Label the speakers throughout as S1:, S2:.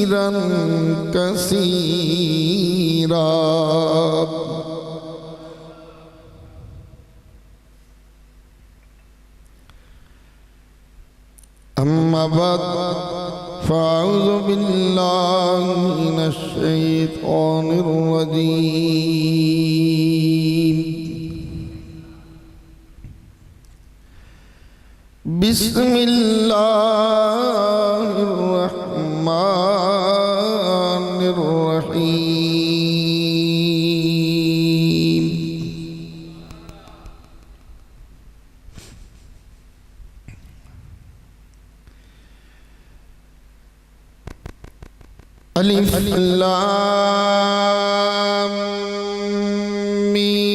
S1: كثيرا كثيرا. أما بعد فأعوذ بالله من الشيطان الرجيم. بسم الله الرحمن الرحيم. ألف لام ميم.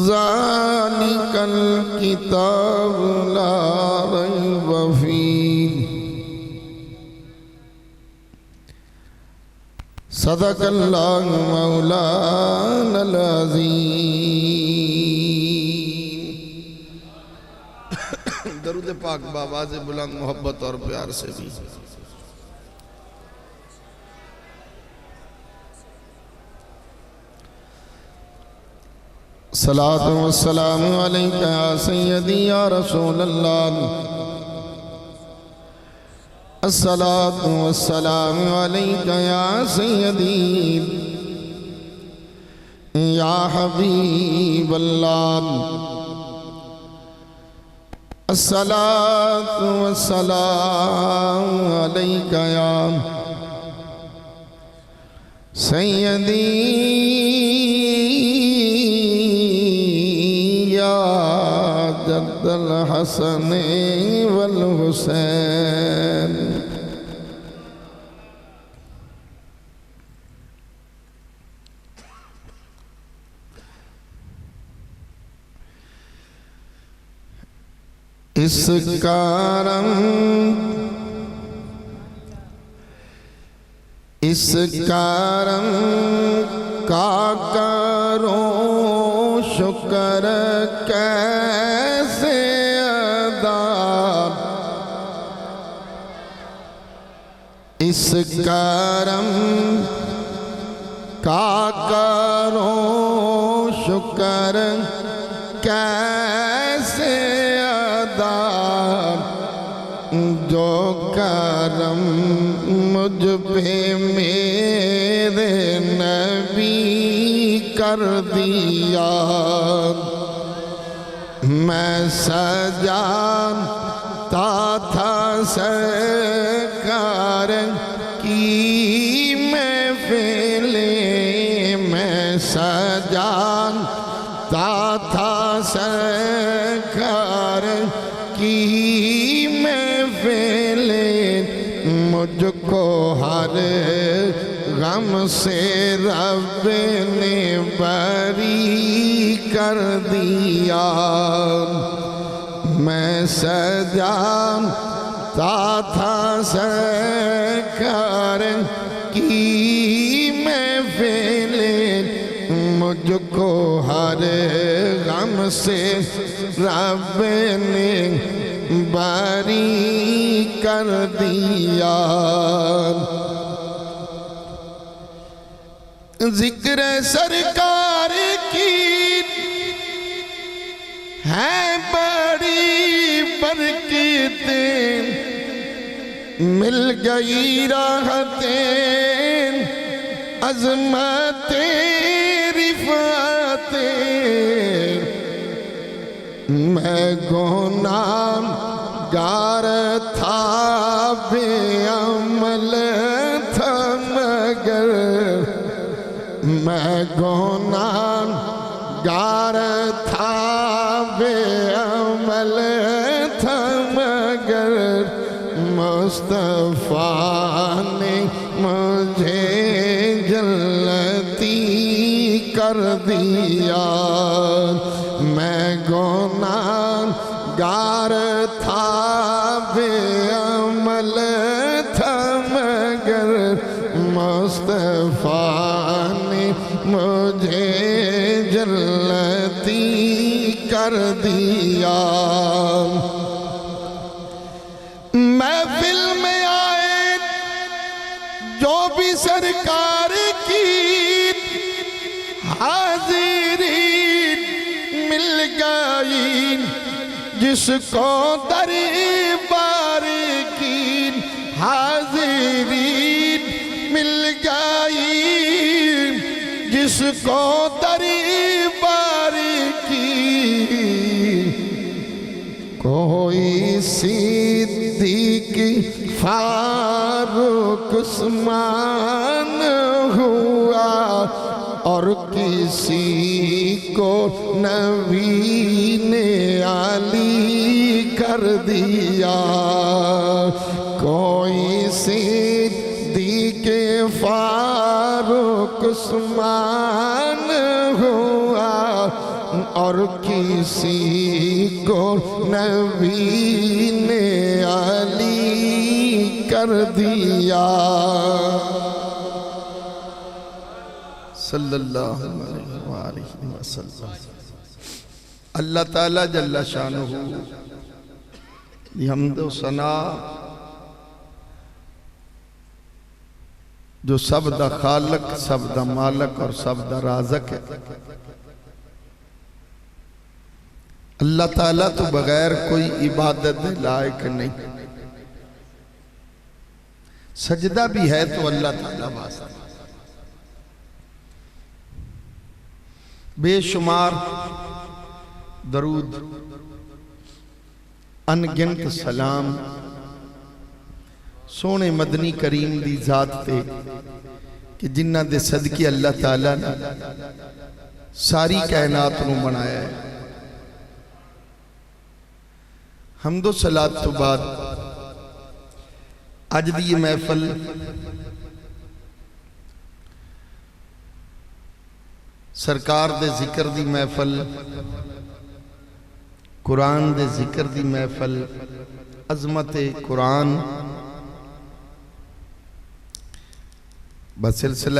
S1: ذلك الكتاب لا ريب فيه. صدق الله مولانا العظيم. درود پاک بآواز بلند محبت اور پیار سے بھی. صلاۃ و السلام علیکہ یا سیدی یا رسول اللہ. الصلاۃ و السلام علیکہ یا سیدی یا حبیب اللہ. الصلاۃ و السلام علیکہ یا سیدی جد الحسن والحسین. اس کرم کا کرو شکر کیسے ادا. اس کرم کا کرو شکر کیسے ادا. جو کرم مجھ پہ میرے نبی کر دیا. میں سجانتا تھا سرکار کی محفل. میں سجانتا تھا سرکار کی محفل. مجھ کو ہر غم سے رب نے بری کر دیا. میں سجانتا تھا سرکار کی محفل. مجھ کو ہر غم سے رب نے بری کر دیا. ذکر سرکار کی ہے بڑی برکتیں. مل گئی راحتیں عظمتیں رفعتیں. میں گناہگار تھا بے عمل تھا مگر. میں گناہگار تھا بے عمل تھا مگر. مصطفیٰ نے مجھے جنتی کر دیا. میں گناہگار تھا بے عمل تھا مگر. مصطفیٰ نے مجھے جنتی کر دیا محفل میں آئے جو بھی سرکار کی حاضرین مل گئی جس کو دربار کی حاضرین مل گئی جس کو دربار کی کوئی صدیق فاروق عثمان ہوا اور کسی کو نبی نے علی کر دیا کوئی صدیق فاروق عثمان ہوا اور کسی کو نبی نے علی کر دیا صلی اللہ علیہ وسلم اللہ تعالیٰ جل شانہ دی حمد و ثنا جو سب دا خالق سب دا مالک اور سب دا رازق ہے اللہ تعالیٰ تو بغیر کوئی عبادت لائق نہیں سجدہ بھی ہے تو اللہ تعالیٰ واسطہ بے شمار درود انگنت سلام سونے مدنی کریم دی ذات تے کہ جنہ دے صدقے اللہ تعالیٰ نے ساری کائنات نو بنایا ہے حمد و صلاۃ تو بعد اج دی یہ محفل سرکار دے ذکر دی محفل قرآن دے ذکر دی محفل عظمت قرآن بسلسلہ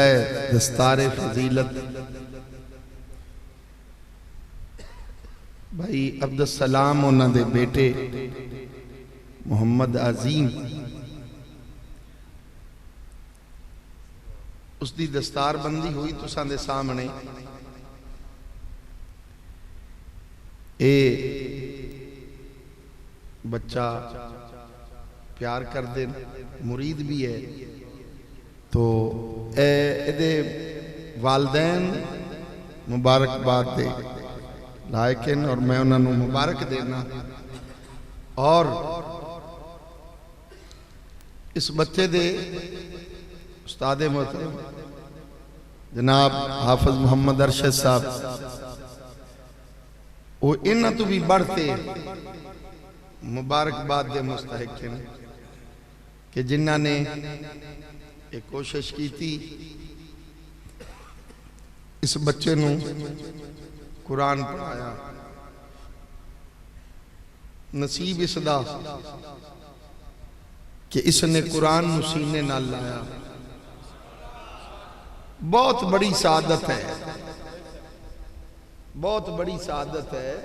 S1: دستار فضیلت بھائی عبدالسلام انہاں دے بیٹے محمد عظیم اس دی دستار بندی ہوئی تو ساندے سامنے اے بچہ پیار کر دے مرید بھی ہے تو اے دے والدین مبارک بات دے لائکن اور میں انہوں نے مبارک دینا اور اس بچے دے استاد محترم جناب حافظ محمد ارشد صاحب وہ انہاں تو بھی بڑھتے مبارکباد دے مستحق ہیں کہ جنہاں نے ایک کوشش کی تھی اس بچے نو قرآن پڑھایا نصیب اس دا کہ اس نے قرآن نو سینے نہ لایا بہت بڑی سعادت ہے بہت بڑی سعادت ہے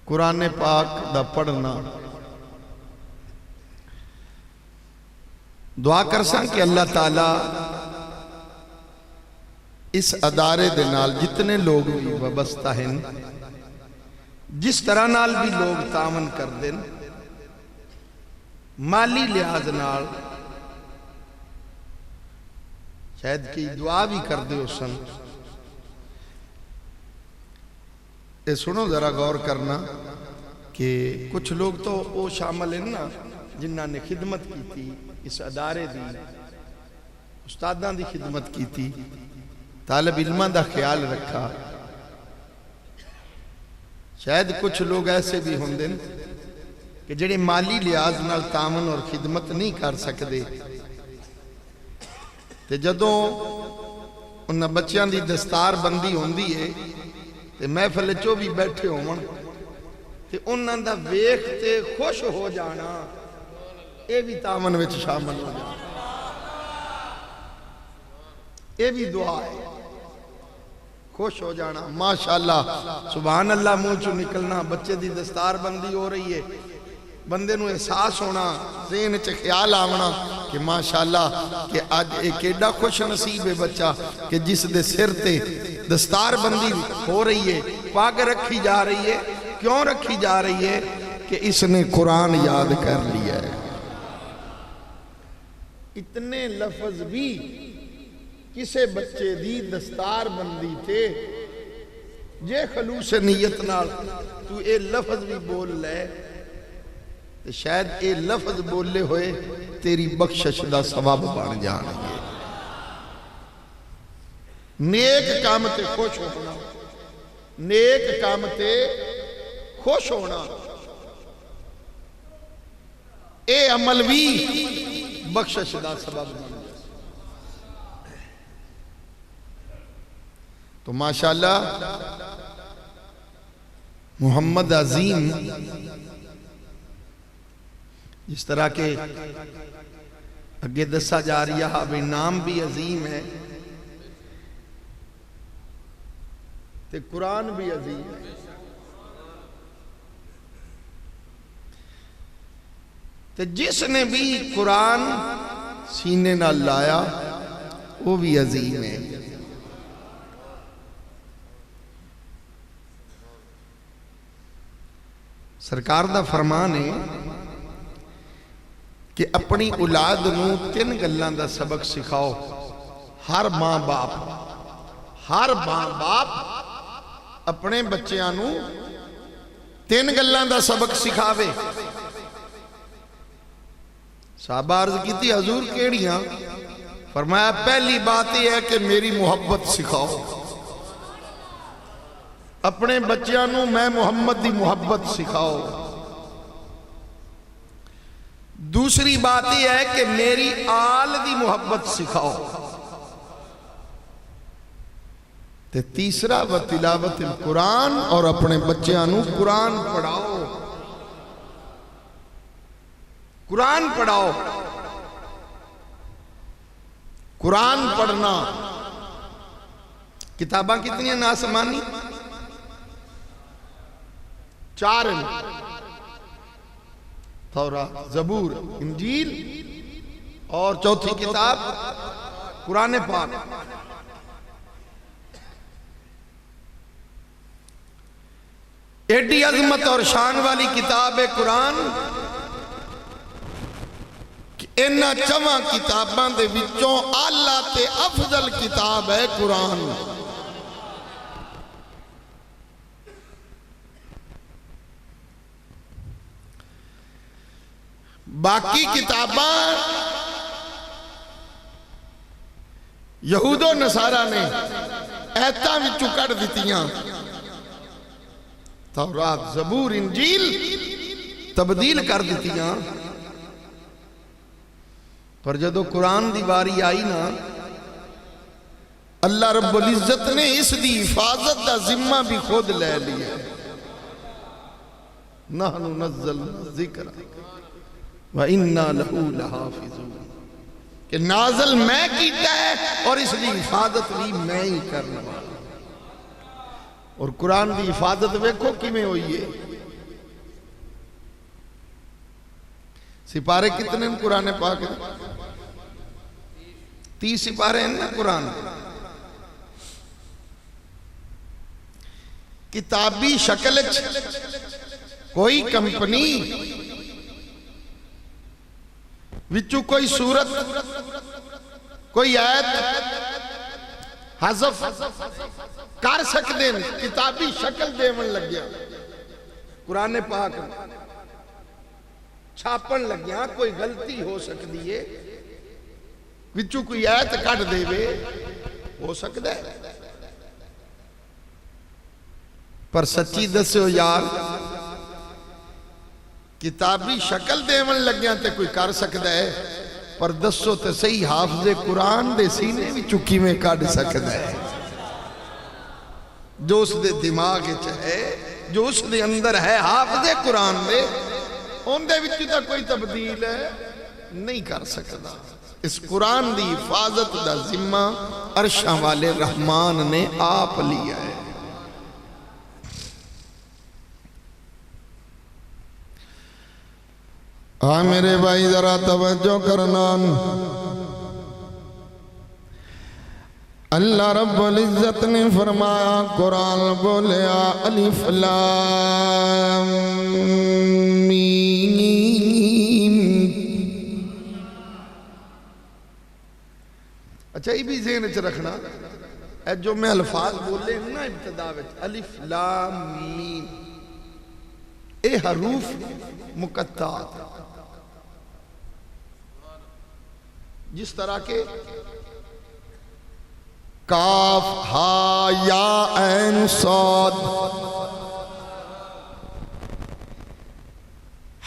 S1: قرآن پاک دا پڑھنا دعا کر ساں کہ اللہ تعالیٰ اس ادارے دے نال جتنے لوگ بھی وابستہ ہیں جس طرح نال بھی لوگ تعاون کر دیں مالی لحاظ نال شاید کی دعا بھی کر دے اسن اے سنو ذرا غور کرنا کہ کچھ لوگ تو وہ شامل ہیں نا جنہاں نے خدمت کی تھی اس ادارے دی استاداں دی خدمت کی تھی طالب علماں دا خیال رکھا شاید کچھ لوگ ایسے بھی ہوندے کہ جڑے مالی لحاظ نال تعاون اور خدمت نہیں کر سکدے تے جدوں انہاں بچیاں دی دستار بندی ہوندی ہے تے محفل چو بھی بیٹھے ہون تے انہاں دا ویکھ تے خوش ہو جانا اے بھی تعاون وچ شامل ہو جانا اے بھی دعا ہے خوش ہو جانا، ماشاءاللہ سبحان اللہ منہ چو نکلنا، بچے دی دستار بندی ہو رہی ہے، بندے نو احساس ہونا، ذہن چ خیال آونا کہ ماشاءاللہ کہ آج ایک ایڈا خوش نصیب ہے بچہ کہ جس دے سر تے دستار بندی ہو رہی ہے، پاگ رکھی جا رہی ہے۔ کیوں رکھی جا رہی ہے؟ کہ اس نے قرآن یاد کر لیا ہے۔ اتنے لفظ بھی کسے بچے دی دستار بندی تھے، جے خلوص نیت نال تو اے لفظ بھی بول لے تو شاید اے لفظ بولے ہوئے تیری بخشش دا ثواب بن جانے گے۔ نیک کام تے خوش ہونا، نیک کام تے خوش ہونا، اے عمل بھی بخشش دا سبب بن جائے۔ تو ماشاءاللہ محمد عظیم جس طرح کے اگے دسا جا رہی ہے بھی نام بھی عظیم ہے تے قرآن بھی عظیم ہے۔ تے جس نے بھی قرآن سینے نہ لایا وہ بھی عظیم ہے۔ سرکار دا فرمان ہے کہ اپنی اولاد نو 3 گلاں دا سبق سکھاؤ۔ ہر ماں باپ اپنے بچیاں نو 3 گلاں دا سبق سکھاوے۔ صحابہ عرض کی تھی حضور کیڑیاں؟ فرمایا پہلی بات یہ ہے کہ میری محبت سکھاؤ، اپنے بچیاں نو میں محمد دی محبت سکھاؤ۔ دوسری بات یہ ہے کہ میری آل دی محبت سکھاؤ۔ تے تیسرا و تلاوت القرآن، اور اپنے بچیاں نو قرآن پڑھاؤ، قرآن پڑھاؤ۔ قرآن پڑھنا کتاباں کتنی ہیں آسمانی؟ 4 ہیں، تورات، زبور، انجیل اور چوتھی کتاب قرآن پاک۔ ایڈی عظمت اور شان والی کتاب ہے قرآن کہ انہاں 4 کتاباں دے وچوں اعلیٰ تے افضل کتاب ہے قرآن۔ باقی کتاباں یہود و نصارہ نے ایتاں وچوں کڈ دتیاں، تورات، زبور، انجیل تبدیل کر دتیاں، پر جدو قرآن دی باری آئی نا، اللہ رب العزت نے اس دی حفاظت دا ذمہ بھی خود لے لیا۔ نحن نزلنا ذکر وَإِنَّا لَهُ لَحَافِظُونَ، کہ نازل میں کیتا ہے اور اس دی حفاظت بھی میں ہی کرنے والا۔ اور قرآن دی حفاظت ویکھو کی میں ہوئی ہے۔ سپارے کتنے ہیں قرآن پاک ہے؟ 30 سپارے ہیں نا قرآن۔ کتابی شکل کوئی کمپنی وچو کوئی صورت، کوئی آیت حذف کر سکتے ہیں، کتابی شکل دیون لگ گیا، قرآن پاک چھاپن لگ گیا، کوئی غلطی ہو سکتی ہے، وچو کوئی آیت کٹ دے وے، ہو سکتا ہے، پر سچی دسو یار کتابی شکل دیون لگیاں تے کوئی کر سکتا ہے، پر دسو تے صحیح حافظ قرآن دے سینے بھی چکی میں کٹ سکتا ہے، جو اس دے دماغ ہے، جو اس دے اندر ہے حافظ قرآن دے، ان دے وچ تا کوئی تبدیل نہیں کر سکتا۔ اس قرآن دی حفاظت دا ذمہ عرشاں والے رحمان نے آپ لیا ہے۔ میرے بھائی ذرا توجہ کرنا، اللہ رب العزت نے فرمایا قرآن بولیا الف لام میم۔ اچھا یہ بھی ذہن چ رکھنا، اے جو میں الفاظ بولے ہیں نا ابتدا وچ الف لام میم، اے حروف مقطعات، جس طرح کے کاف ہا یا عین صاد،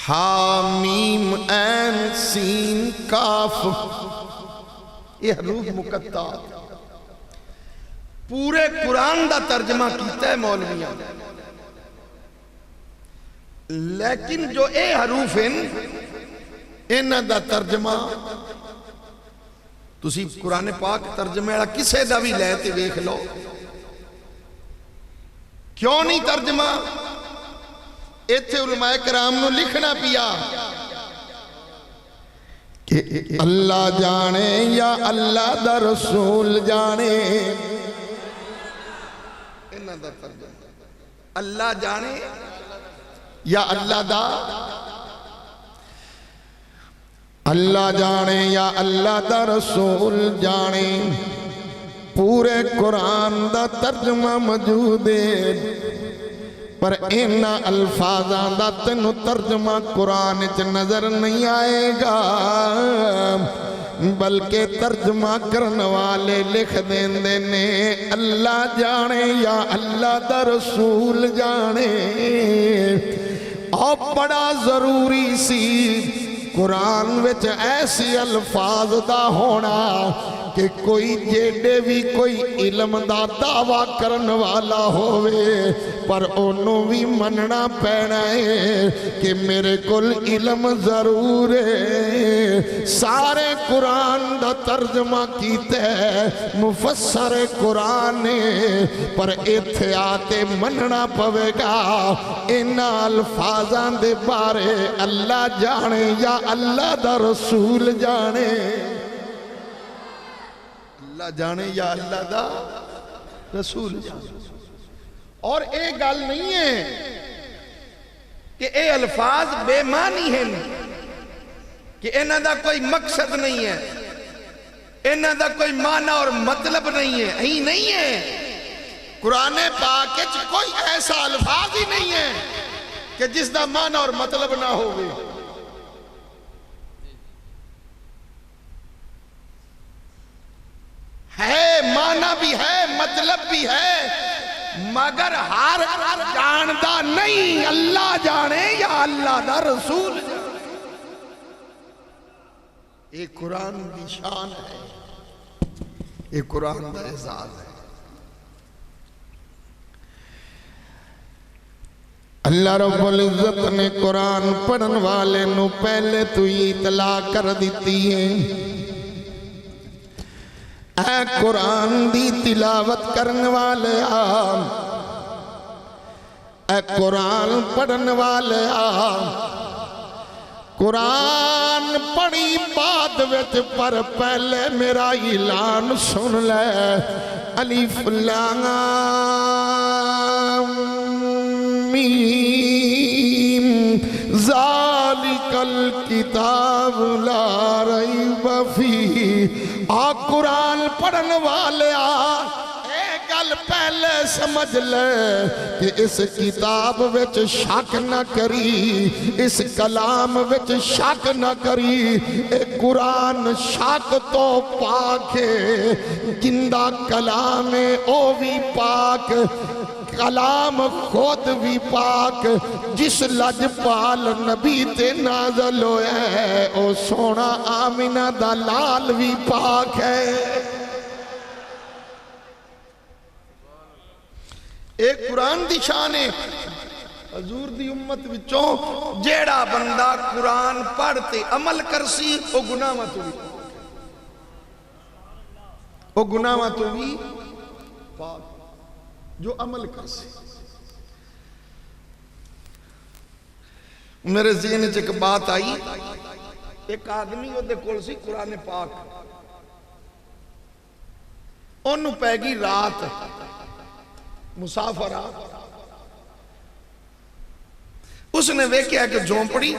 S1: ہا میم عین سین کاف، یہ حروف مقطعات پورے قرآن دا ترجمہ کیتا ہے مولویاں، لیکن جو اے حروف ہیں انہاں دا ترجمہ تسی قرآن پاک ترجمے والا کسے دا بھی لے تے ویکھ لو، کیوں نہیں ترجمہ؟ ایتھے علماء کرام نو لکھنا پیا کہ اللہ جانے یا اللہ دا رسول جانے، انہاں دا ترجمہ اللہ جانے یا اللہ دا، اللہ جانے یا اللہ دا رسول جانے، پورے قرآن دا ترجمہ موجود ہے، پر اینا الفاظاں دا تینوں ترجمہ قرآن چ نظر نہیں آئے گا، بلکہ ترجمہ کرنے والے لکھ دیندے نے اللہ جانے یا اللہ دا رسول جانے۔ اور بڑا ضروری سی قرآن وچ ایسی الفاظ دا ہونا کہ کوئی جیڑے بھی کوئی علم دا دعویٰ کرن والا ہوئے پر انہوں بھی مننا پینا ہے کہ میرے کل علم ضرور ہے۔ سارے قرآن دا ترجمہ کیتے مفسر قرآن ہے، پر ایتھے آتے مننا پوے گا انہا الفاظاں دے بارے اللہ جانے یا اللہ دا رسول جانے، اللہ جانے یا اللہ دا رسول جانے۔ اور ایک گل نہیں ہے کہ اے الفاظ بے معنی ہیں، کہ انہاں دا کوئی مقصد نہیں ہے، انہاں دا کوئی معنی اور مطلب نہیں ہے، یہی نہیں ہے۔ قرآن پاک وچ کوئی ایسا الفاظ ہی نہیں ہے کہ جس دا معنی اور مطلب نہ ہوگی۔ ہے معنی بھی ہے مطلب بھی ہے، مگر ہر جاندہ نہیں، اللہ جانے یا اللہ دا رسول جانے۔ یہ قرآن کی شان ہے، یہ قرآن دا اعزاز ہے۔ اللہ رب العزت نے قرآن پڑھن والے نو پہلے تو یہ اطلاع کر دیتی ہے، اے قرآن دی تلاوت کرنے والے آم، اے قرآن پڑھن والے آم، قرآن پڑھی بعد وچ پر پہلے میرا اعلان سن لے۔ الف لام میم ذالک الکتاب لا ریب فیہ۔ قرآن پڑھن والے ایک گل پہلے سمجھ لے کہ اس کتاب وچ شک نہ کری، اس کلام وچ شک نہ کری، اے قرآن شک تو پاک ہے، جندہ کلام ہے او بھی پاک، کلام خود بھی پاک، جس لجپال نبی تے نازل ہویا ہے او سونا آمینہ دا لال بھی پاک ہے۔ ایک قرآن دی شان ہے، حضور دی امت وچوں جیڑا بندہ قرآن پڑھتے عمل کرسی او گناہ مت ہوئی۔ وہ گناہ تو بھی پاک جو عمل کر سے. میرے ذہن ایک بات آئی، ایک آدمی وہ دے کول سی قرآن پاک، انہوں پہ گی رات مسافرہ، اس نے ویکھیا کہ جھونپڑی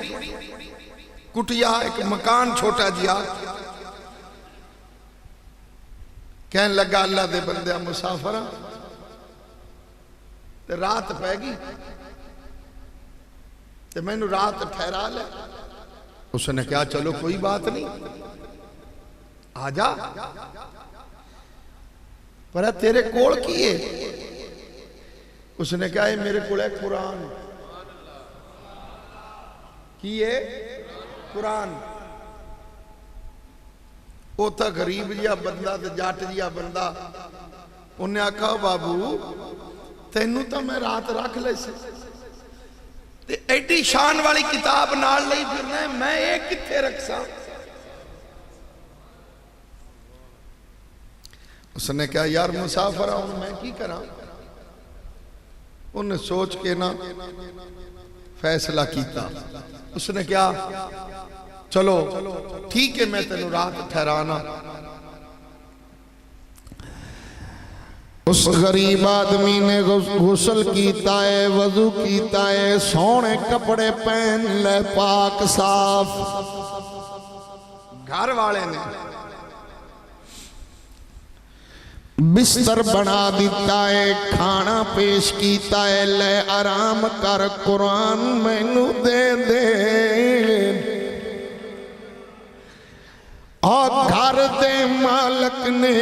S1: کٹیا ایک مکان چھوٹا جیا، کہنے لگا اللہ دے بندے مسافرہ تے رات پہ گی تے میں نے رات ٹھہرا لے. اس نے کہا چلو کوئی بات نہیں آجا، پر تیرے کوڑ کیے؟ اس نے کہا یہ میرے کوڑ ہے قرآن. کیے قرآن. وہ تھا غریب جیا بندہ تے جاٹ جیا بندہ، انہیں آکھا بابو تینوں تو میں رات رکھ لے سے تے ایڈی شان والی کتاب نال لئی پھرنا ہے، میں ایک کتھے رکھ سا؟ اس نے کہا یار مسافر ہوں میں کی کرا. انہیں سوچ کے نا فیصلہ کیتا. اس نے کہا چلو ٹھیک ہے میں تینوں رات ٹھہرانا.
S2: اس غریب آدمی نے غسل کیتا ہے، وضو کیتا ہے، سونے کپڑے پہن لے پاک صاف.
S1: گھر والے نے
S2: بستر بنا دیتا ہے، کھانا پیش کیتا ہے، لے آرام کر قرآن مینوں دے دے. اور گھر دے مالک نے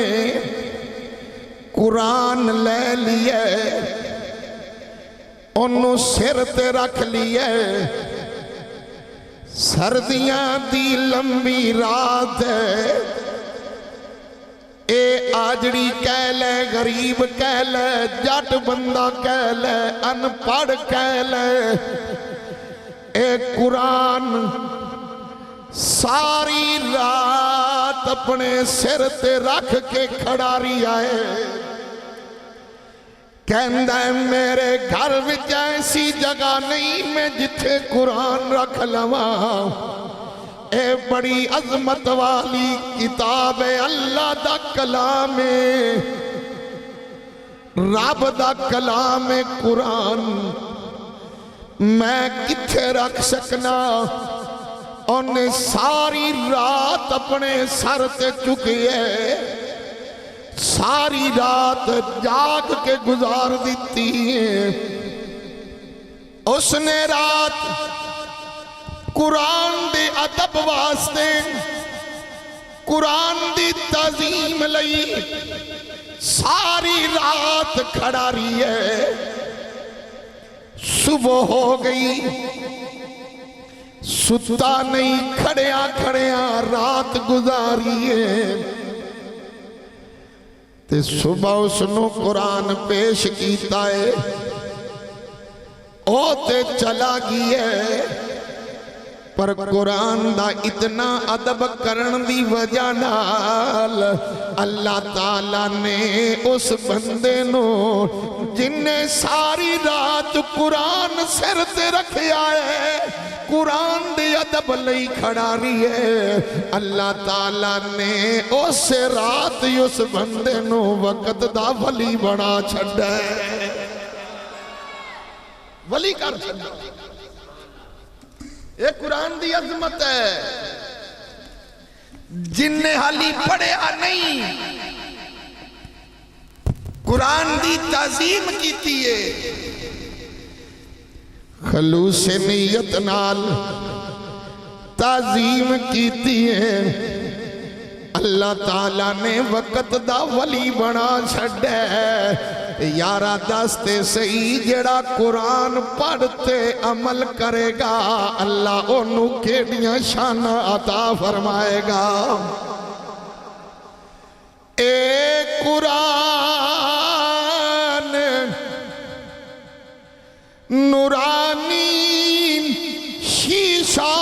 S2: قرآن لے لیے، انہوں سر تے رکھ لیے. سردیاں دی لمبی رات ہے، اے آجڑی کہہ لے، غریب کہہ لے، جٹ بندہ کہہ لے، ان پڑھ کہہ لے، اے قرآن ساری رات اپنے سر تے رکھ کے کھڑا رہی آئے. کہندہ ہے میرے گھر وچ ایسی جگہ نہیں میں جتھے قرآن رکھ لواں. اے بڑی عظمت والی کتاب ہے، اللہ دا کلام ہے، رب دا کلام ہے قرآن. میں کتھے رکھ سکنا؟ انہیں ساری رات اپنے سر تے چکیے، ساری رات جاگ کے گزار دیتی ہے. اس نے رات قرآن دے ادب واسطے، قرآن دی تعظیم لئی ساری رات کھڑا رہی ہے. صبح ہو گئی، ستا نہیں، کھڑیاں کھڑیاں رات گزاری ہے. تے صبح اس نو قرآن پیش کیتا ہے، او تے چلا گئے. پر قرآن دا اتنا ادب کرن دی وجہ نال اللہ تعالیٰ نے اس بندے نو جن نے ساری رات قرآن سر تے رکھیا ہے، قرآن دے ادب لئی کھڑا رہی ہے، اللہ تعالیٰ نے اس رات اس بندے نو وقت دا ولی بنا چھڑا ہے.
S1: ولی کر چھڑا. یہ قرآن دی عظمت ہے. جن نے حالی پڑھیا نہیں، قرآن دی تعظیم کیتی ہے،
S2: خلوص نیت نال تعظیم کیتی ہے، اللہ تعالیٰ نے وقت دا ولی بنا چھڑے. یارہ دستے صحیح جڑا قرآن پڑھتے عمل کرے گا، اللہ انہوں کیڑیاں شان عطا فرمائے گا. اے قرآن نورانی شیشہ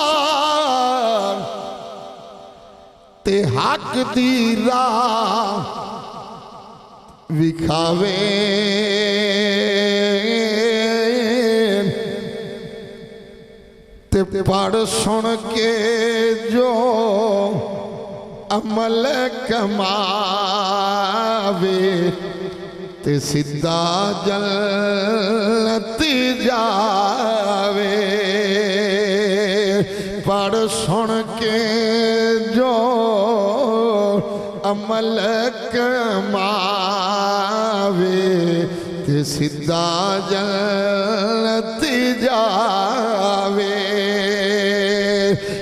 S2: تے حق دی راہ ਵਿਖਾਵੇ ਤੇ ਪੜ ਸੁਣ ਕੇ ਜੋ ਅਮਲ ਕਮਾਵੇ ਤੇ ਸਿੱਧਾ ਜੰਨਤ ਜਾਵੇ ਪੜ ਸੁਣ ਕੇ ਜੋ ਅਮਲ ਕਮਾਵੇ ਤੇ ਸਿੱਧਾ ਜੰਨਤ ਜਾਵੇ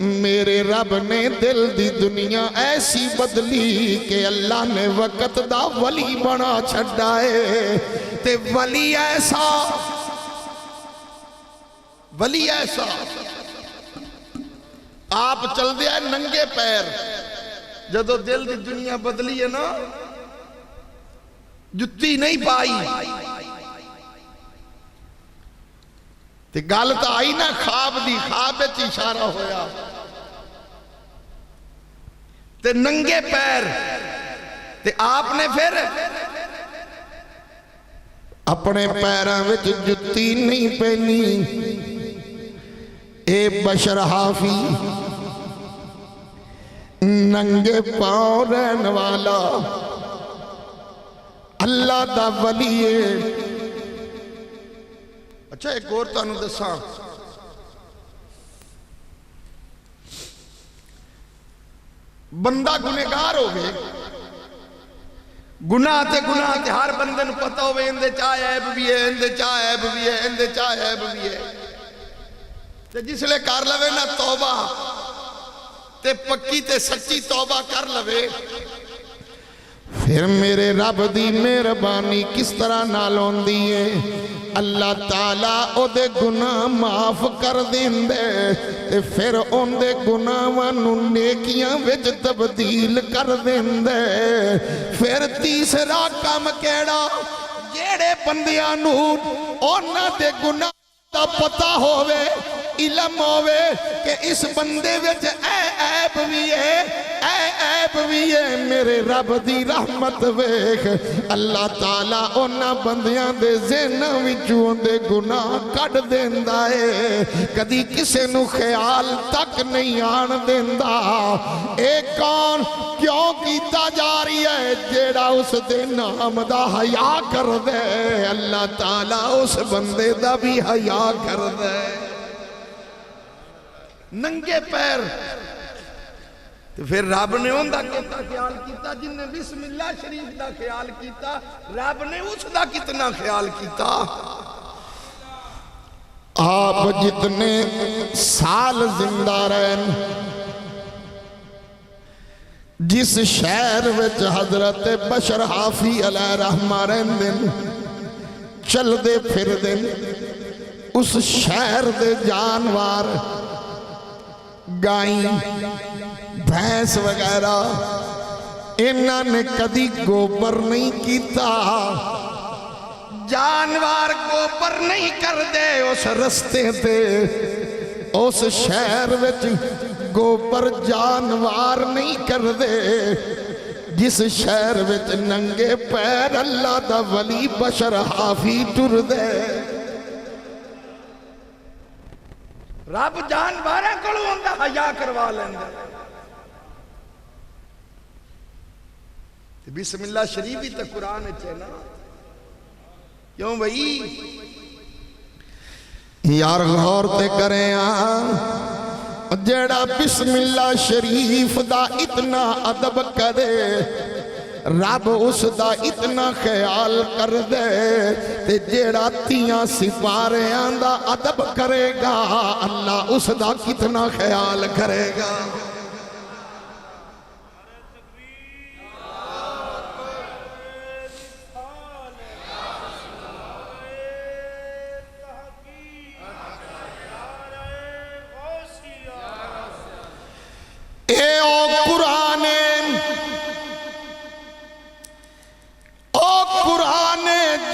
S2: میرے رب نے دل دی دنیا ایسی بدلی کہ اللہ نے وقت دا ولی بنا چھڑائے تے ولی ایسا آپ چل دیا ننگے پیر جدو دل دی دنیا بدلی ہے نا جتی نہیں پائی تے گل تا آئی نا خواب دی خواب چ اشارہ ہویا تے ننگے پیر تے آپ نے پھر اپنے پیراں وچ جتی نہیں پہنی اے بشر حافی ننگے پاؤں رہن والا اللہ دا ولی ہے۔ اچھا ایک اور تانوں دساں بندہ گنہگار ہوگے گناہ تے ہر بندے نو پتہ ہوئے اندے چاہ عیب بھی ہے اندے چاہ عیب بھی ہے اندے چاہ عیب بھی ہے تے جس لے کر لوے نا توبہ تے پکی تے سچی توبہ کر لوے پھر میرے رب دی مہربانی کس طرح نالون دیئے اللہ تعالیٰ او دے گناہ معاف کر دیندے تے پھر ان دے گناہاں نیکیاں وچ تبدیل کر دیندے پھر تیسرا کام کیڑا جیڑے بندیاں نو انہاں دے گناہ دا پتہ ہووے علم ہووے کہ اس بندے وچ اے عیب بھی ہے میرے رب دی رحمت ویکھ اللہ تعالیٰ انہاں بندیاں دے ذہناں وچوں دے گناہ کڈ دیندا ہے کدی کسے نو خیال تک نہیں آن دیندا اے کون کیوں کیتا جا رہی ہے جیڑا اس دے نام دا حیا کر دے اللہ تعالیٰ اس بندے دا بھی حیا کر دے ننگے پیر پھر رب نے ان دا کتنا خیال کیتا جن نے بسم اللہ شریف دا خیال کیتا رب نے اس دا کتنا خیال کیتا آپ جتنے سال زندہ رہن جس شہر وچ حضرت بشر حافی علیہ رحمہ رہن دن چل دے پھر دن اس شہر دے جانوار گائیں بھینس وغیرہ انہاں نے کدی گوبر نہیں کیتا جانوار گوبر نہیں کر دے اس رستے تے اس شہر وچ گوبر جانوار نہیں کر دے جس شہر وچ ننگے پیر اللہ دا ولی بشر حافی ٹر دے رب جانوارہ کلو اندہ حیا کروا لیندے بسم اللہ شریف ہی تا قرآن چینا کیوں بھئی یار غور تے کریں جیڑا بسم اللہ شریف دا اتنا ادب کرے رب اس دا اتنا خیال کر دے تے جیڑا تیاں سپاریاں دا ادب کرے گا اللہ اس دا کتنا خیال کرے گا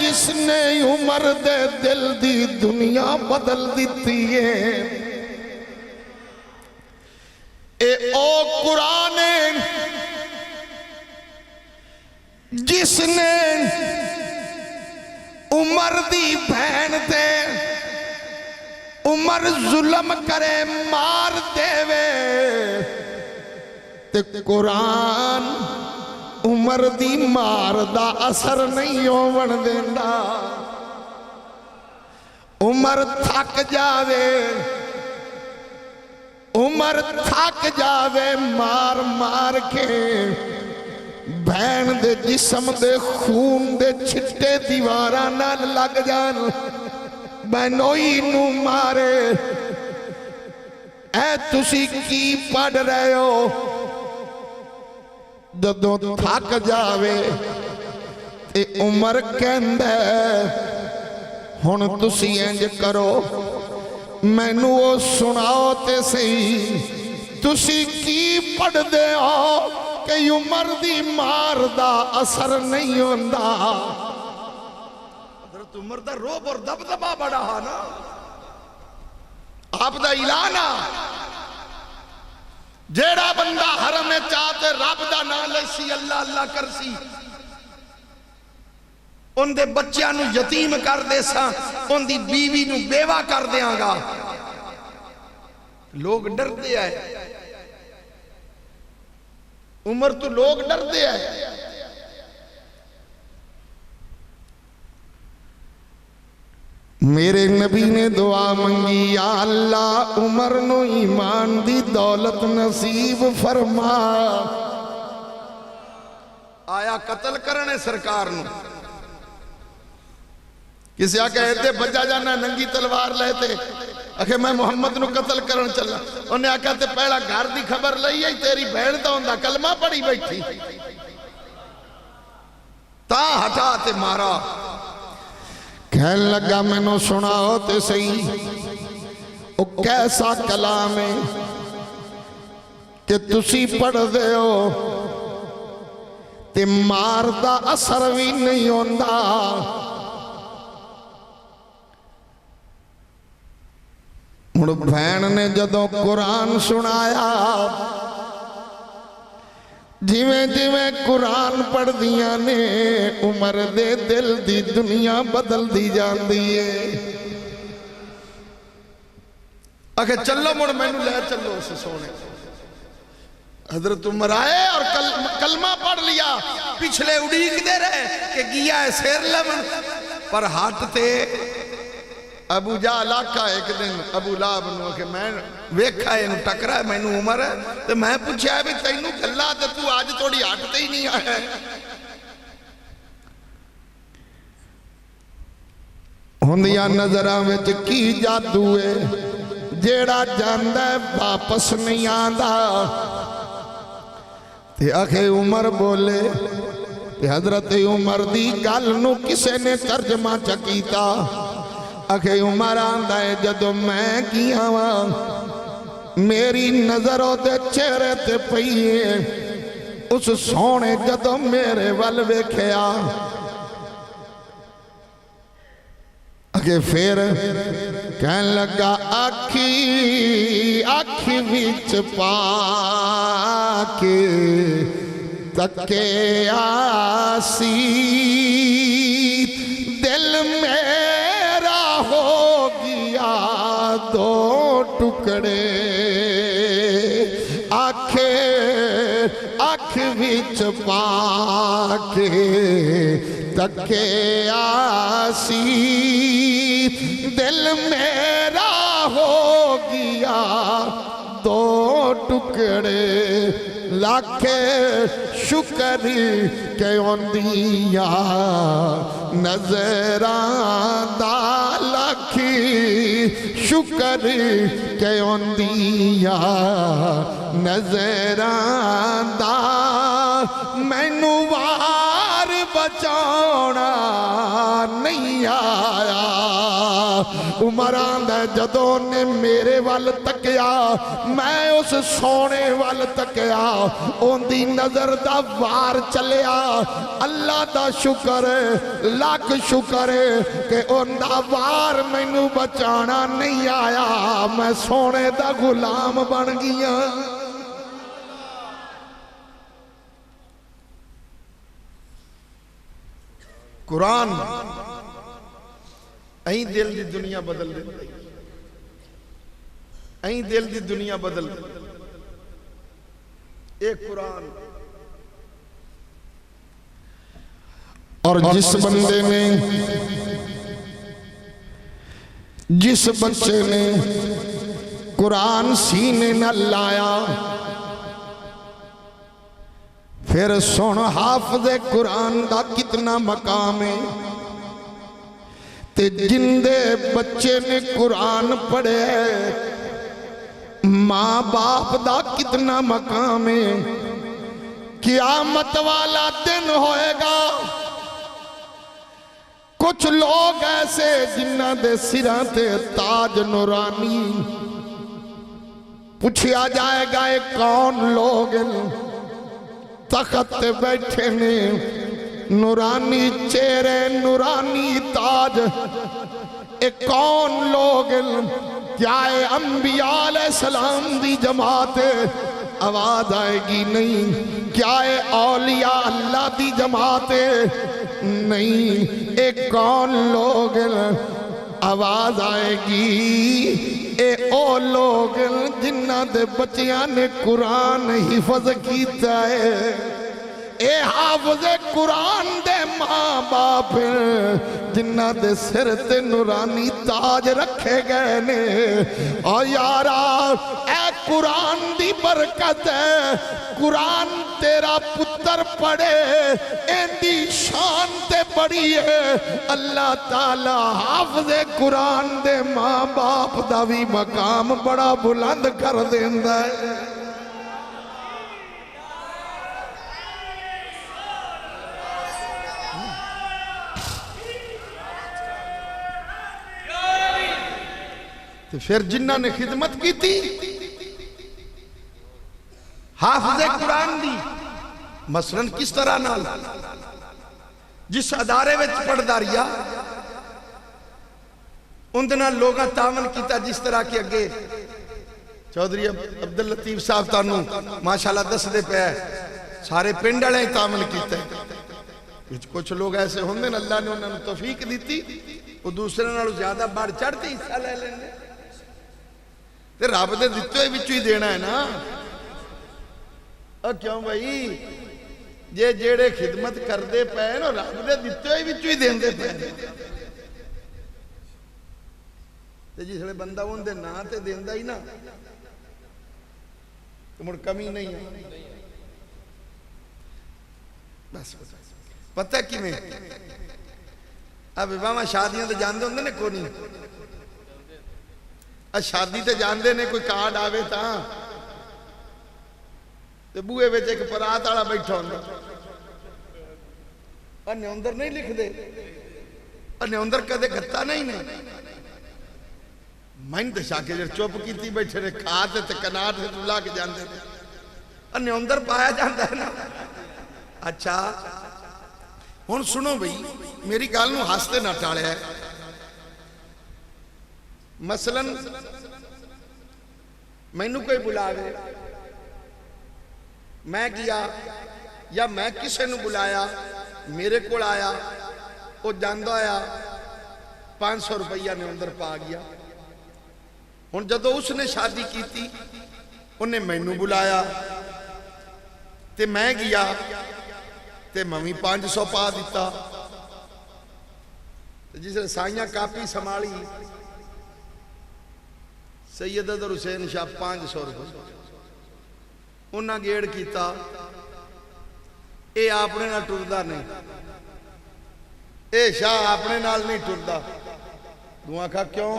S2: جس نے عمر دے دل دی دنیا بدل دیتی ہے اے او قرآن جس نے عمر دی بہن دے عمر ظلم کرے مار دے وے تے قرآن عمر دی مار دا اثر نہیں ہون دیندا عمر تھک جاوے عمر تھک جاوے مار مار کے بہن دے جسم دے خون دے چھٹے دیواراں نال لگ جان بہنوئی نو مارے اے تسی کی پڑھ رہے ہو جدوں تھک جاوے تے عمر کہندا ہن تسی انج کرو مینوں او سناؤ تے صحیح تسی کی پڑھ دے ہو کہ عمر دی مار دا اثر نہیں ہوندا
S1: حضرت عمر دا روب اور دبدبا بڑا ہا نا آپ دا اعلان جیڑا بندہ حرم میں چاہتے رب دا نام لے سی اللہ اللہ کر سی ان دے بچیاں نو یتیم کر دے سا ان دی بیوی نو بیوہ کر دیاں گا لوگ ڈر دے آئے عمر تو لوگ ڈر دے آئے
S2: میرے نبی نے دعا منگی یا اللہ عمر نو ایمان دی دولت نصیب فرما
S1: آیا قتل کرنے سرکار نو کسی آکے ایتے بجا جانا ننگی تلوار لیتے اکھے میں محمد نو قتل کرن چلا انہیں آکھا تے پہلا گھر دی خبر لئی ہے تیری بہن دا ہوندہ کلمہ پڑی بیٹھی تا ہٹا تے مارا
S2: کہن لگا میں نو سناؤ تے صحیح او کیسا کلام ہے کہ تسی پڑھ دے ہو تے مار دا اثر بھی نہیں ہوندہ مڑ بہن نے جدوں قرآن سنایا جیویں جیویں قرآن پڑھ دیاں نے عمر دے دل دی دنیا بدل دی جان دیئے
S1: اکھے چلو مڑ میں نو لے چلو اسے سونے حضرت عمر آئے اور کلمہ پڑھ لیا پچھلے اڑیک دے رہے کہ گیا ہے سیر لمن پر ہاتھ تے ابو جہل آکھا ایک دن ابو لہب نو کہ میں ویکھا ہے انہوں ٹکرا ہے میں نو عمر ہے تو میں پوچھا ہے بھی تینوں گلہ تے تو آج توڑی ہٹتے ہی نہیں آئے
S2: ہوندیاں نظرہ میں کی جادو ہے جیڑا جاندہ ہے واپس نہیں آندہ تے آخے عمر بولے تے حضرت عمر دی گل نو کسے نے ترجمہ چکیتا آخے عمر آندہ ہے جدو میں کیا ہوا میری نظروں دے چہرے تے پئیے اس سونے جدو میرے والوے کھیا آگے پھر کہن لگا آکھی وچ پاکے تکے آسی دل میرا ہو گیا دو ٹکڑے آکھ وچ پاکے تکے آسی دل میرا ہو گیا دو ٹکڑے لاکھے شکر کہ اوندیا نظران دا لاکھی شکر کہ اوندیا نظران دا مینو وار بچانا نہیں آیا عمران دے جدوں نے میرے وال تکیا میں اس سونے وال تکیا ان دی نظر دا وار چلیا اللہ دا شکر لاکھ شکر کہ ان دا وار مینو بچانا نہیں آیا میں سونے دا غلام بن گیا
S1: قرآن این دل دی دنیا بدل دے این دل دی دنیا بدل دے ایک قرآن
S2: اور جس بندے نے جس بچے نے قرآن سینے نہ لایا پھر سن حافظ قرآن دا کتنا مقام ہے تے جندے بچے نے قرآن پڑھے ماں باپ دا کتنا مقام ہے، قیامت والا دن ہوئے گا، کچھ لوگ ایسے جنہ دے سراں تے تاج نورانی، پوچھیا جائے گا اے کون لوگ تخت تے بیٹھے نے، نورانی چہرے نورانی تاج، اے کون لوگ؟ کیا اے انبیاء علیہ السلام دی جماعت؟ آواز آئے گی نہیں۔ کیا اے اولیاء اللہ دی جماعت؟ نہیں۔ اے کون لوگ؟ آواز آئے گی اے او لوگ جنہ دے بچیاں نے قرآن حفظ کیتا ہے، اے حافظ قرآن دے ماں باپ جنہ دے سر تے نورانی تاج رکھے گئے نے۔ اور یارا اے قرآن دی برکت ہے، قرآن تیرا پتر پڑھے این دی شان تے بڑی ہے۔ اللہ تعالی حافظ قرآن دے ماں باپ دا بھی مقام بڑا بلند کر دیندا ہے۔
S1: تو پھر جنہ نے خدمت کی تھی حافظ قرآن دی، مثلاً کس طرح نال جس ادارے وچ پڑھداریا اندنا لوگاں تعاون کیتا، جس طرح کے اگے چودھری عبداللطیف صاحب تانوں ماشاءاللہ دس دے پہ ہے، سارے پنڈ والے تعاون کیتا ہے۔ کچھ لوگ ایسے ہوندے ہیں اللہ نے انہوں نے توفیق دیتی، وہ دوسرے نالوں زیادہ بڑھ چڑھتے حصہ لے لینے، تے رب دے دتے ہوئے وچوں ہی دینا ہے نا۔ اور کیوں بھائی جے جیڑے خدمت کر دے پے نا رب دے دتے ہوئے وچوں ہی دین دے پے، تے جس لئے بندہ ان دے نا تے دین دا ہی نا تو مڑ کمی نہیں ہے۔ بس پتہ کی میں اب امامہ شادیاں تے جاندے ہوندے نے کو نہیں، شادی تے جاندے نے کوئی کارڈ آوے تاں تے بوئے وچ ایک پرات والا بیٹھا ہوندا، انہیں اندر نہیں لکھ دے، انہیں اندر کدے گھتا نہیں نے۔ میں تے شاکے جر چوپ کیتی بیٹھے نے کھاتے تے کناٹ سے تلا کے جاندے نے، انہیں اندر پایا جاندہ ہے نا۔ اچھا ہن سنو بھئی میری گل نوں ہستے نہ ٹالیا ہے۔ مثلاً مینوں کوئی بلاوے، میں گیا یا میں کسے نوں بلایا، میرے کول آیا، وہ جاندہ آیا 500 روپیہ نے اندر پا گیا۔ ہن جدو اس نے شادی کی تھی انہیں مینوں بلایا تے میں گیا تے ممی 500 پا دیتا، جس نے سائیاں کاپی سمالی سید ادھر حسین شاہ 500 روپے انہاں گیڑ کیتا، اے آپنے نال ٹردہ نہیں، اے شاہ آپنے نال نہیں ٹردہ۔ دعا کہا کیوں؟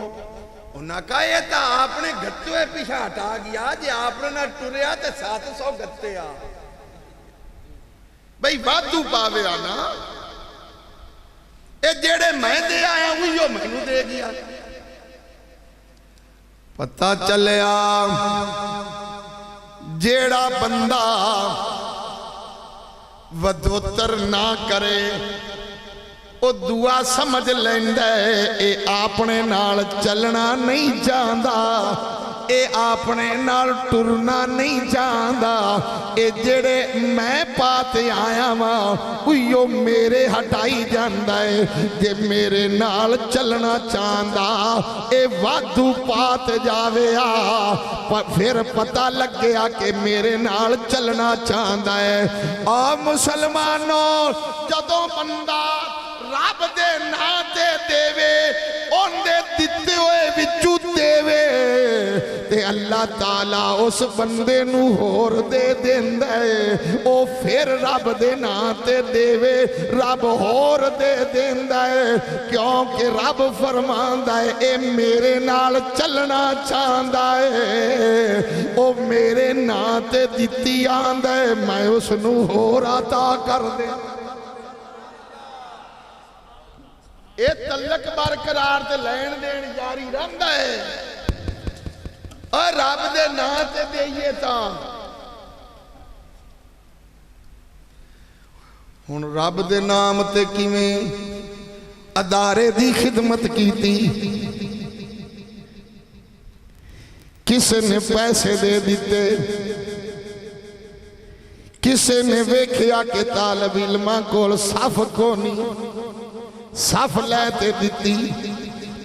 S1: انہاں کہا یہ تا آپنے گھٹوے پیچھا ہٹا گیا، جے آپنے نال ٹریا تے 700 گھٹے آ بھئی وادو پاوے آنا، اے جیڑے میں دے آیا ہوئی جو میں نو دے گیا۔
S2: پتہ چلیا جیڑا بندہ ودوتر نہ کرے او دعا سمجھ لیندے اے آپنے نال چلنا نہیں چاہندا، اے آپنے نال ٹرنا نہیں چاہندا، اے جڑے میں پاتے آیا ماں اویو میرے ہٹائی جاندا ہے۔ جے میرے نال چلنا چاہندا اے وادو پات جاوے پھر پتہ لگ گیا کہ میرے نال چلنا چاہندا ہے۔ اور مسلمانوں جدوں بندہ رب دے ناتے دے وے ان دے دیتے ہوئے وچو دے وے تے اللہ اللہ تعالیٰ اس بندے نو ہور دے دیندہ ہے او پھر رب دے ناتے دیوے رب ہور دے دیندہ ہے کیونکہ رب فرماندہ ہے اے میرے نال چلنا چاندہ ہے او میرے ناتے دیتی آندہ ہے میں اس نو ہور عطا کر دے اے تلک برقرار تے لین دین جاری رہندا ہے اور رب دے نام تے دئیے تاں ہن رب دے نام تے کیویں ادارے دی خدمت کیتی کسے نے پیسے دے دیتے کسے نے ویکھیا کہ طالب علماں کول صف کونی صف لیتے دیتی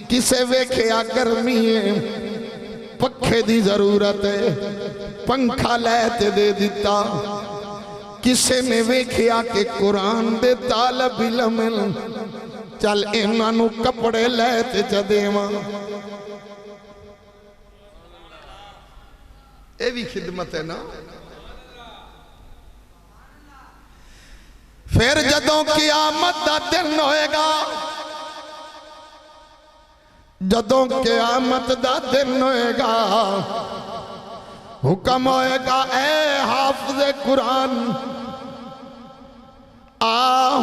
S2: کسے ویکھیا گرمی ہے پکھے دی ضرورت ہے پنکھا لیتے دے دیتا کسے نے ویکھیا کہ قرآن دے طالب علم چل انہاں کپڑے لیتے چدیواں اے بھی خدمت ہے نا پھر جدوں قیامت دا دن ہوئے گا جدوں قیامت دا دن ہوئے گا حکم ہوئے گا اے حافظ قرآن آ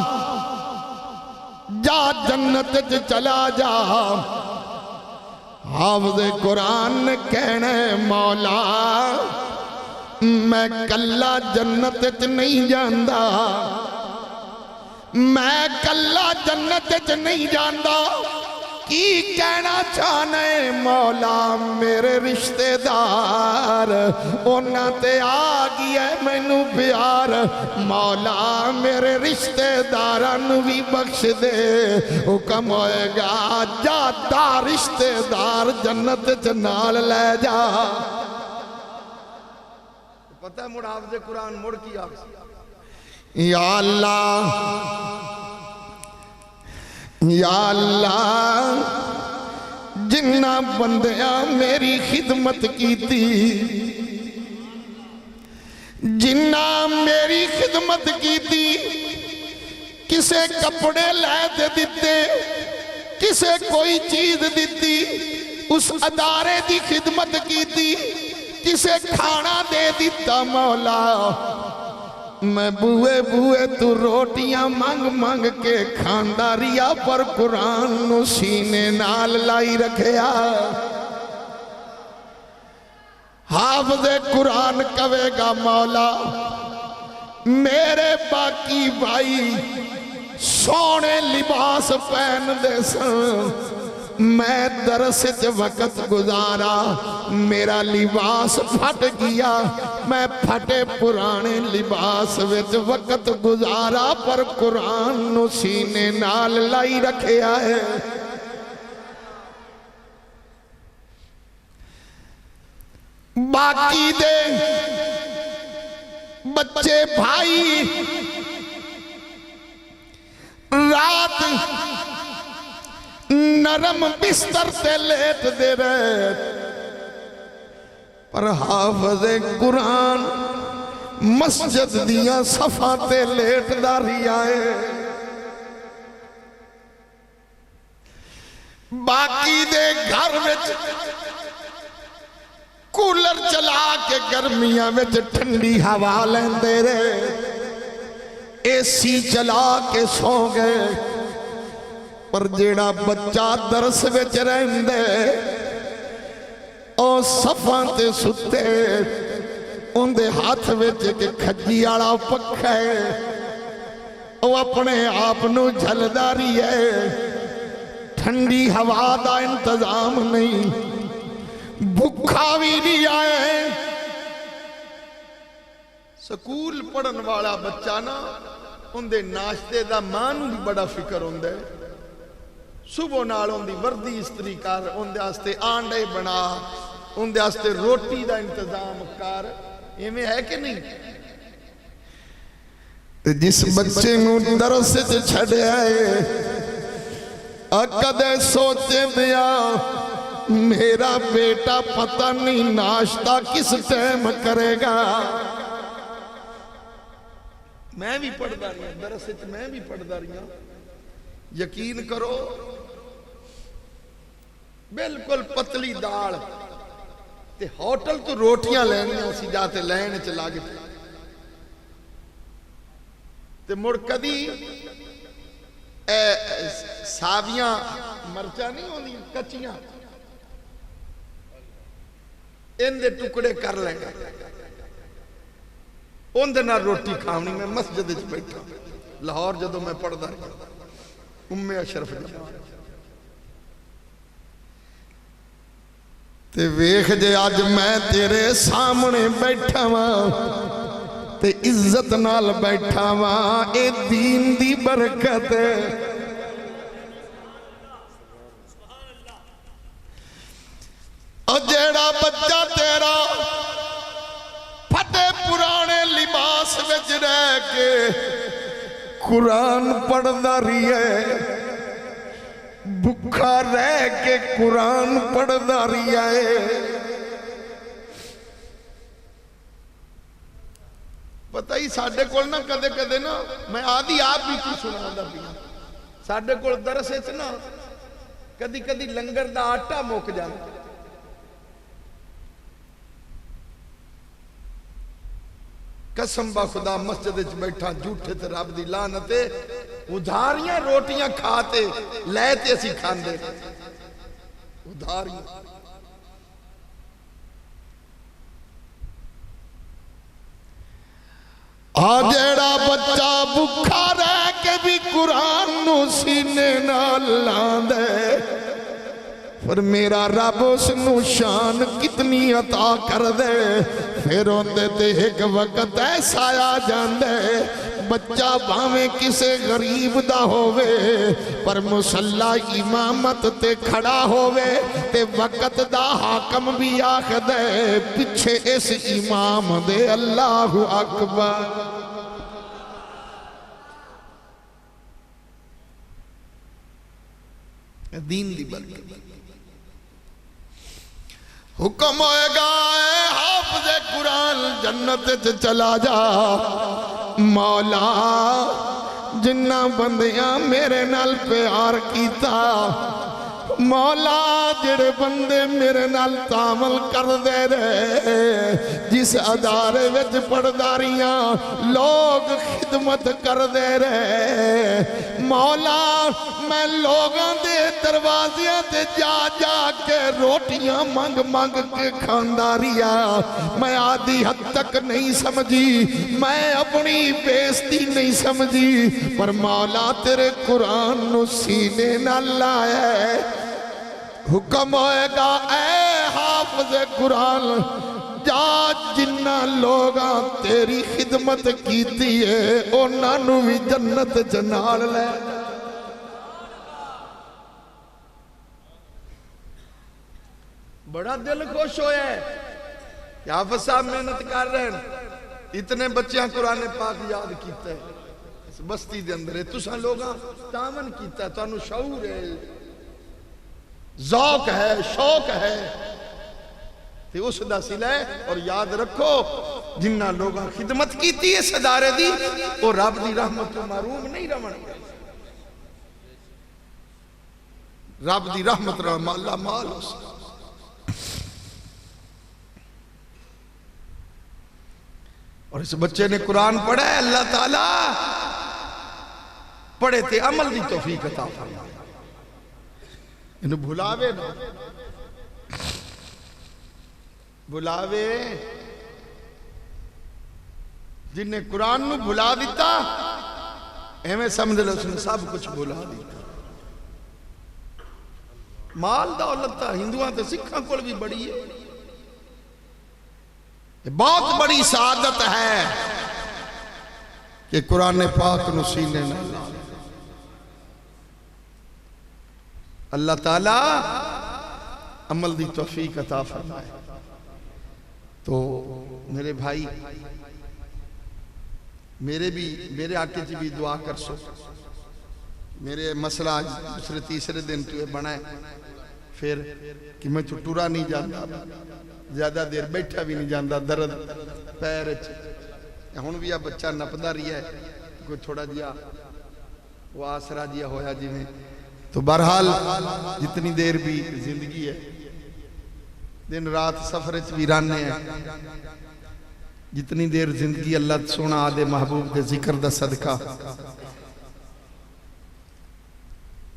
S2: جا جنت چلا جا حافظ قرآن نے کہنے مولا میں کلا جنت نہیں جاندہ میں کلا جنت نہیں جاندہ کی کہنا چاہنے مولا میرے رشتہ دار انہاں تے آگی ہے میں نو پیار مولا میرے رشتہ داران بھی بخش دے حکم ہوئے گا جاتا رشتہ دار جنت جنال لے جا پتہ ہے مڑ حافظ قرآن مڑ کی آفز یا اللہ جنہ بندیاں میری خدمت کی تھی جنہ میری خدمت کی تھی کسے کپڑے لے دیتے کسے کوئی چیز دیتی اس ادارے دی خدمت کی تھی کسے کھانا دے دیتا مولا میں بوئے بوئے تو روٹیاں مانگ مانگ کے کھانداریا پر قرآن نو سینے نال لائی رکھیا حافظ قرآن کہے گا مولا میرے باقی بھائی سونے لباس پہن دے سن میں درس وقت گزارا میرا لباس پھٹ گیا میں پھٹے پرانے لباس وقت گزارا پر قرآن نو سینے نال لائی رکھیا ہے باقی دے بچے بھائی رات نرم بستر تے لیٹ دے رہے پر حافظ قرآن مسجد دیاں صفحہ تے لیٹ داری آئے باقی دے گھر وچ کولر چلا کے گرمیاں وچ ٹھنڈی ہوا لیندے رہے اے سی چلا کے سو گئے پر جیڑا بچہ درس وچ رہندے او صفاں تے ستے ان دے ہاتھ وچ کہ کھجی آڑا پکھا ہے او اپنے آپ نو جھلداری ہے ٹھنڈی ہوا دا انتظام نہیں بھکھا بھی نہیں آئے سکول پڑھن والا بچہ نا ان دے ناشتے دا مان بھی بڑا فکر ہوں دے صبح نال ان دی وردی استری کر ان دے آستے آنڈے بنا ان دے آستے روٹی دا انتظام کر یہ میں ہے کہ نہیں جس بچے نو درس سے چھڑے آئے کدے سوچے دیا میرا بیٹا پتہ نہیں ناشتہ کس ٹائم کرے گا.
S1: میں بھی پڑھدا رہی ہوں درس وچ، میں بھی پڑھدا رہی ہوں. یقین کرو بالکل پتلی دال تے ہوٹل تو روٹیاں لینیاں سی جاتے لین چ لگ پے تے مڑ کدی ساویاں مرچاں نہیں ہوندی کچیاں ان دے ٹکڑے کر لینا ان دے نال روٹی کھاونی. میں مسجد وچ بیٹھا لاہور جدوں میں پڑھدا رہا ام اشرف
S2: تے ویکھ جے اج میں تیرے سامنے بیٹھا واں تے عزت نال بیٹھا واں، اے دین دی برکت ہے. اور جیڑا بچہ تیرا پھٹے پرانے لباس وچ رہ کے قرآن پڑھدا رہے، بھکھا رہ کے قرآن پڑھدا رہے،
S1: پتہ ہی ساڈے کول نا کدے کدے نا میں آدھی آپ بھی کی سنادا پیا. ساڈے کول درس وچ نا کدی کدی لنگر دا آٹا مک جاندا. قسم با خدا مسجد وچ بیٹھا جھوٹے تے رب دی لعنت ادھاریاں روٹیاں کھاتے لے تے اسی کھاندے ادھاریاں.
S2: جیڑا بچہ بھکھا رہ کے بھی قرآن نو سینے نال لاندے، پر میرا رب اس نو شان کتنی عطا کر دے. پھر ہوندے تے ایک وقت ایسا آ جاندے بچہ بھاویں کسے غریب دا ہووے پر مصلی امامت تے کھڑا ہووے تے وقت دا حاکم بھی آکھ دے پچھے اس امام دے اللہ اکبر.
S1: دین دی برکت.
S2: حکم ہوئے گا اے حافظ قرآن جنت چلا جا. مولا جنہ بندیاں میرے نال پیار کیتا، مولا جڑے بندے میرے نال تعامل کر دے رہے، جس ادارے وچ پڑھداریاں لوگ خدمت کر دے رہے، مولا میں لوگاں دے دروازیاں تے جا جا کے روٹیاں منگ منگ کے کھانداریا. میں آدھی حد تک نہیں سمجھی، میں اپنی بیزتی نہیں سمجھی، پر مولا تیرے قرآن نو سینے نہ لائے. حکم ہوئے گا اے حافظ قرآن جا جنہ لوگاں تیری خدمت کیتی ہے انہاں نو بھی جنت جنال لے.
S1: بڑا دل خوش ہویا ہے کہ حافظ صاحب محنت کر رہے ہیں، اتنے بچیاں قرآن پاک یاد کیتا ہے اس بستی دے اندر ہے. تساں لوگاں تعاون کیتا ہے، تانوں شعور ہے، ذوق ہے، شوق ہے تے اس دا صلہ ہے. اور یاد رکھو جنہ لوگاں خدمت کیتی ہے صدارے دی وہ رب دی رحمت تو محروم نہیں رہن گے. رب دی رحمت رحم اللہ مال اس. اور اس بچے نے قرآن پڑھا ہے، اللہ تعالیٰ پڑھے تے عمل دی توفیق عطا فرمائے. انہوں بھلاوے نا بھلاوے جن نے قرآن نو بھلا دیتا ایمیں سمجھ لے اس نے سب کچھ بھلا دیتا. مال دولت تا ہندوان تے سکھاں کول بھی بڑی ہے، بہت بڑی سعادت ہے کہ قرآن پاک نو سینے نہ لا. اللہ تعالیٰ عمل دی توفیق عطا فرمائے. تو میرے بھائی میرے آقے جی بھی دعا کر سو. میرے مسئلہ آج دوسرے تیسرے دن تو یہ بنا ہے، پھر کہ میں ٹورا نہیں جانا، زیادہ دیر بیٹھا بھی نہیں جانا، درد پیر ہوں بھی آ بچہ نپدا رہی ہے، کوئی تھوڑا جہا وہ آسرا جہا ہویا جی میں. تو بہرحال جتنی دیر بھی زندگی ہے، دن رات سفر بھی رانے ہیں، جتنی دیر زندگی اللہ سونا آدھے محبوب دے ذکر دا صدقہ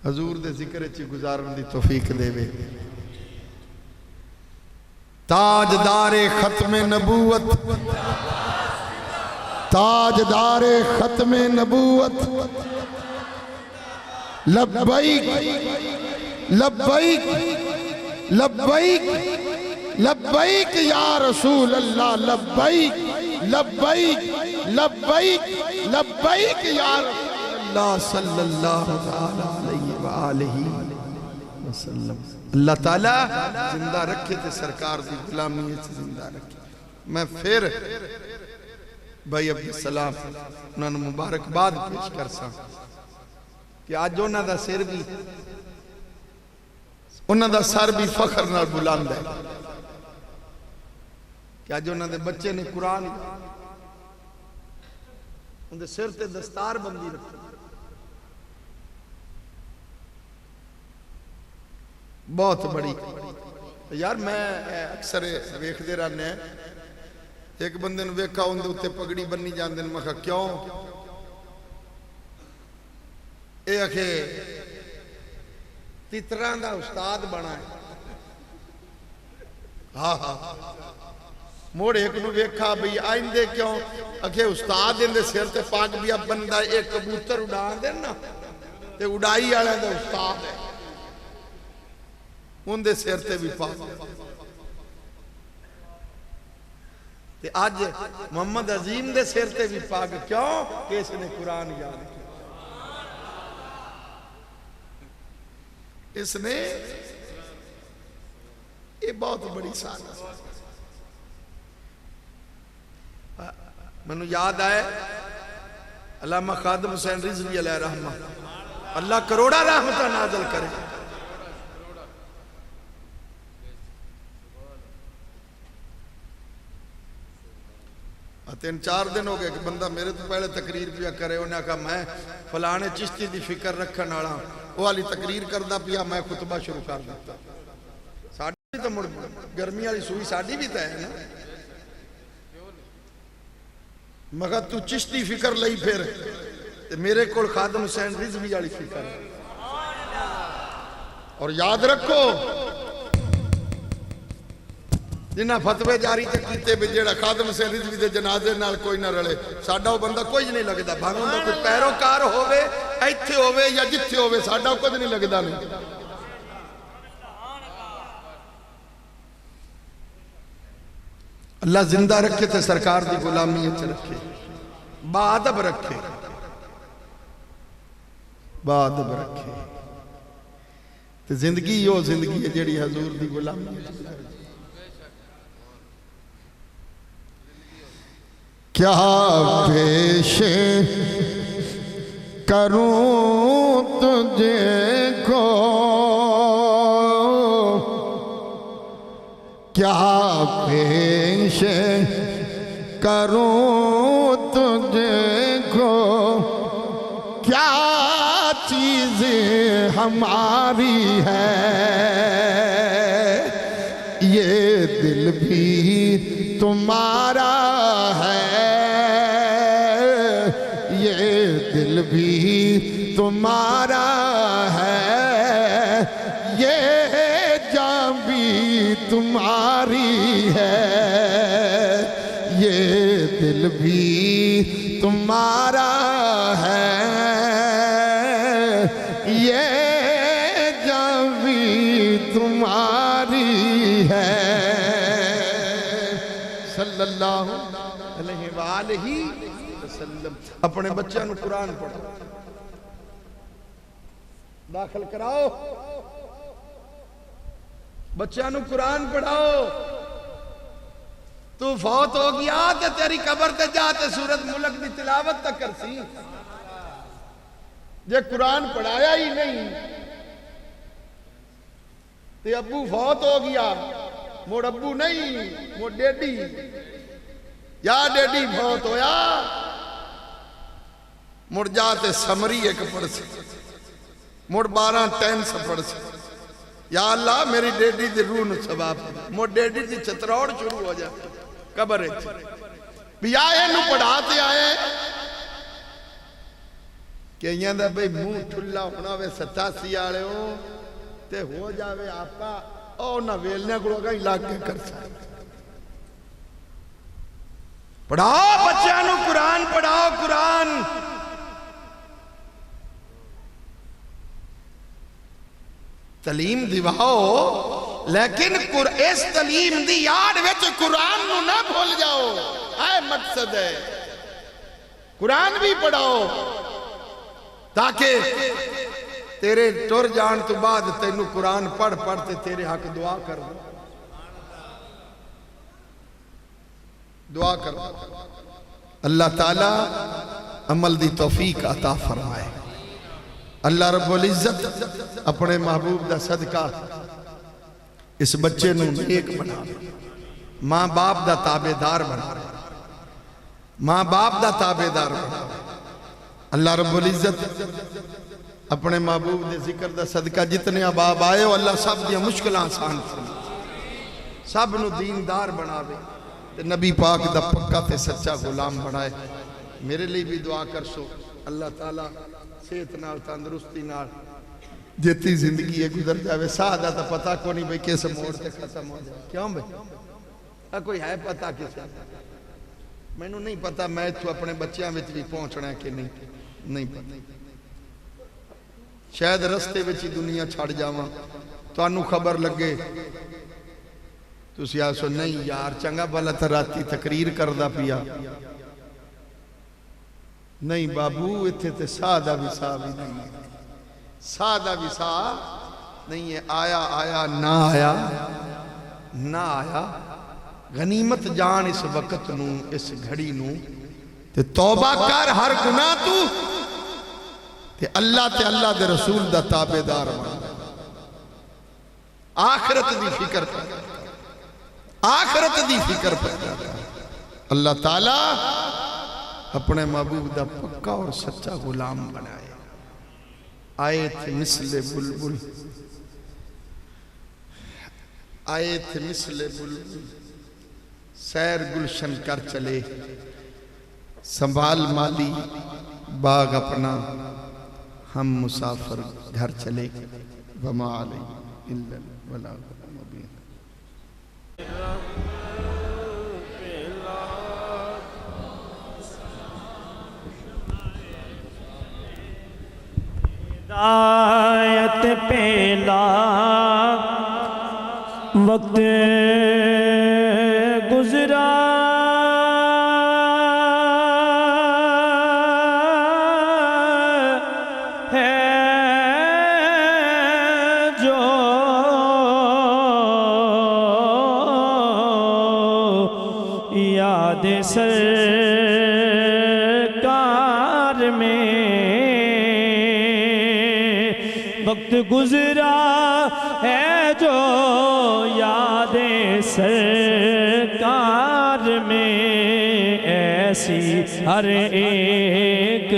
S1: حضور دے ذکر چی گزارن دی توفیق دے وے. تاجدار ختم نبوت، تاجدار ختم نبوت، لبیک لبیک لبیک لبیک یا رسول اللہ، لبیک لبیک لبیک لبیک یا رسول اللہ صلی اللہ علیہ وآلہ وسلم. اللہ تعالیٰ زندہ رکھے تھے سرکار دی غلامی سے زندہ رکھے. میں پھر بھائی عبدالسلام انہوں نے مبارکباد پیش کر سا کہ آج انہوں دا سر بھی انہوں دا سر بھی فخر نال بلند ہے کہ آج انہوں دے بچے نے قرآن ان دے سر تے دستار بندی رکھی. بہت بڑی یار میں اکثر ویکھ دے رہنے ہیں. ایک بندے نے ویکھا ان دے اتے پگڑی بننی جان دے، میں کہا کیوں؟ اے اکھے تیتران دا استاد بنا ہے. ہاں ہاں موڑ ایک نو ویکھا بھئی آئندے کیوں؟ اکھے استاد ان دے سر تے پاک بیا بندہ ایک کبوتر اڑان دے نا تے اڑائی آلے دے استاد ہے، ان دے سر تے بھی پاک. تے آج محمد عظیم دے سر تے بھی پاک کیوں؟ کہ اس نے قرآن یاد کیا، اس نے یہ بہت بڑی سعادت. منو یاد آئے علامہ خادم حسین رضوی علیہ رحمہ، اللہ کروڑا رحمتہ نازل کرے. تین چار دن ہو گئے کہ بندہ میرے تو پہلے تقریر پیا کرے، انہیں کہا میں فلانے چشتی دی فکر رکھن والا وہ والی تقریر کردہ پیا، میں خطبہ شروع کر دیتا. ساڑھی بھی تو گرمی والی سوئی ساڑھی بھی تو ہے نا. مگر تو چشتی فکر لئی پھر میرے کول خادم حسین رضوی والی فکر ہے. اور یاد رکھو جنہ فتوے جاری تے کیتے بھی جیڑا خادم حسین رضوی دے جنازے نال کوئی نہ رلے ساڈا وہ بندہ کوئی نہیں لگدا. بھاویں دا کوئی پیروکار ہووے ایتھے ہووے یا جتھے ہووے ساڈا کچھ نہیں لگدا. نہیں اللہ زندہ رکھے تے سرکار دی غلامی اچھ رکھے، بادب رکھے، بادب رکھے. تے زندگی یو زندگی ہے جیڑی حضور دی غلامی اچھ رکھے. کیا پیش کروں تجھے کو، کیا پیش کروں تجھے کو، کیا چیز ہماری ہے، یہ دل بھی تمہارا ہے، یہ دل بھی تمہارا ہے، یہ جان بھی تمہاری ہے، یہ دل بھی تمہارا ہے، یہ جان بھی تمہاری ہے. صلی اللہ علیہ وآلہ وسلم. اپنے بچوں نے قرآن پڑھو، داخل کراؤ، بچوں نے قرآن پڑھاؤ. تو فوت ہو گیا تے تیری قبر تے جاتے سورت ملک دی تلاوت تک کرسی، جے قرآن پڑھایا ہی نہیں تے ابو فوت ہو گیا، موڑ ابو نہیں، موڑ ڈیڈی، یا ڈیڈی فوت ہویا، موڑ جاتے سمری ایک پڑھ سی، موڑ 12 ٹینس پڑھ سی، یا اللہ میری ڈیڈی دی روح نو ثواب دے، موڑ ڈیڈی دی چتروڑ شروع ہو جائے قبر ہے بھی آئے نو پڑھاتے آئے کہ یہاں دا بھئی منہ ٹھلا ہونا وے 87 آڑے ہو تے ہو جاوے آپا او نہ ویلنے کو لگا علاقے کر سکتے۔ پڑھاؤ بچانو قرآن، پڑھاؤ قرآن، تعلیم دیواؤ، لیکن اس تعلیم دی یاد وچ قرآن نو نہ بھول جاؤ، اے مقصد ہے۔ قرآن بھی پڑھاؤ تاکہ تیرے ٹر جان تو بعد تینو قرآن پڑھ پڑھتے تیرے حق دعا کر دو، دعا کر دو۔ اللہ تعالیٰ عمل دی توفیق عطا فرمائے۔ اللہ رب العزت اپنے محبوب دا صدقہ اس بچے نو نیک بنا، ماں باپ دا تابعدار بنا، ماں باپ دا تابعدار بنا۔ اللہ رب العزت اپنے محبوب دے ذکر دا صدقہ جتنے اباب آئے ہو اللہ سب دیا مشکل آسان فرمائے، سب نو دیندار بناوے، نبی پاک دا پکا تے سچا غلام بنائے۔ میرے لیے بھی دعا کر سو، اللہ تعالیٰ صحت نال تندرستی نال جیتی زندگی ہے گزر جاوے، سادہ تا پتہ کو نہیں بھئی کیسے موڑ تے ختم ہو جائے، کیوں بھئی کوئی ہے پتہ کسے، میں نو نہیں پتہ میں تو اپنے بچیاں وچ بھی پہنچنا ہے کہ نہیں پتہ، شاید رستے وچ ہی دنیا چھڑ جاواں تو انو خبر لگے تو سیاسو نہیں یار چنگا بھلا تھا راتی تقریر کردہ پیا، نہیں بابو اتھے تے سادہ بھی بھی نہیں ہے، سادہ بھی نہیں ہے، آیا آیا نہ آیا نہ آیا، غنیمت جان اس وقت نو اس گھڑی نو تے توبہ کر ہر گناہ تو تے اللہ دے رسول دا تابعدار بن، آخرت دی فکر پیدا کر، آخرت دی فکر پیدا کر۔ اللہ تعالیٰ اپنے محبوب دا پکا اور سچا غلام بنائے۔ آئے تھے مثل بلبل، آئے تھے مثل بلبل، سیر گلشن کر چلے، سنبھال مالی باغ اپنا، ہم مسافر گھر چلے، وما علیہ الا البلاغ المبین۔
S3: ہدایت پہلا وقت گزرا ہے جو یاد سرکار میں وقت گزرا ہے جو یاد سرکار میں ایسی ہر ایک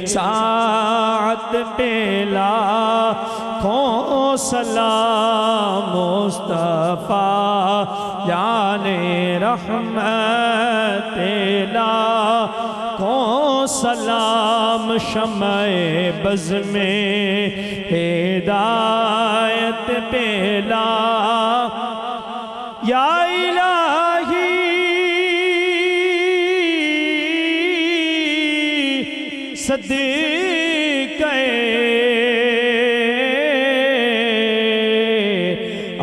S3: ساعت پہ لاکھوں سلام مصطفیٰ جانے رحمت لاکھوں سلام شمع بز میں ہدایت پہ یا الہی صدیقے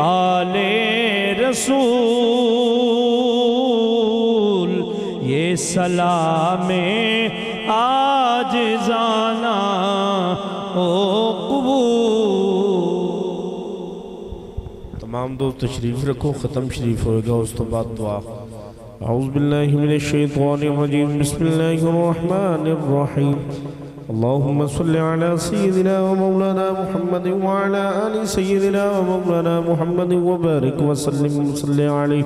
S3: آل رسول یہ سلام عاجزانہ او قبول۔
S4: تمام دوست تشریف رکھو، ختم شریف ہوئے گا اس تو بعد دعا۔ اعوذ باللہ من الشیطان الرجیم، بسم اللہ الرحمن الرحیم۔ اللهم صل على سيدنا ومولانا محمد وعلى آل سيدنا ومولانا محمد وبارك وسلم وصل عليه.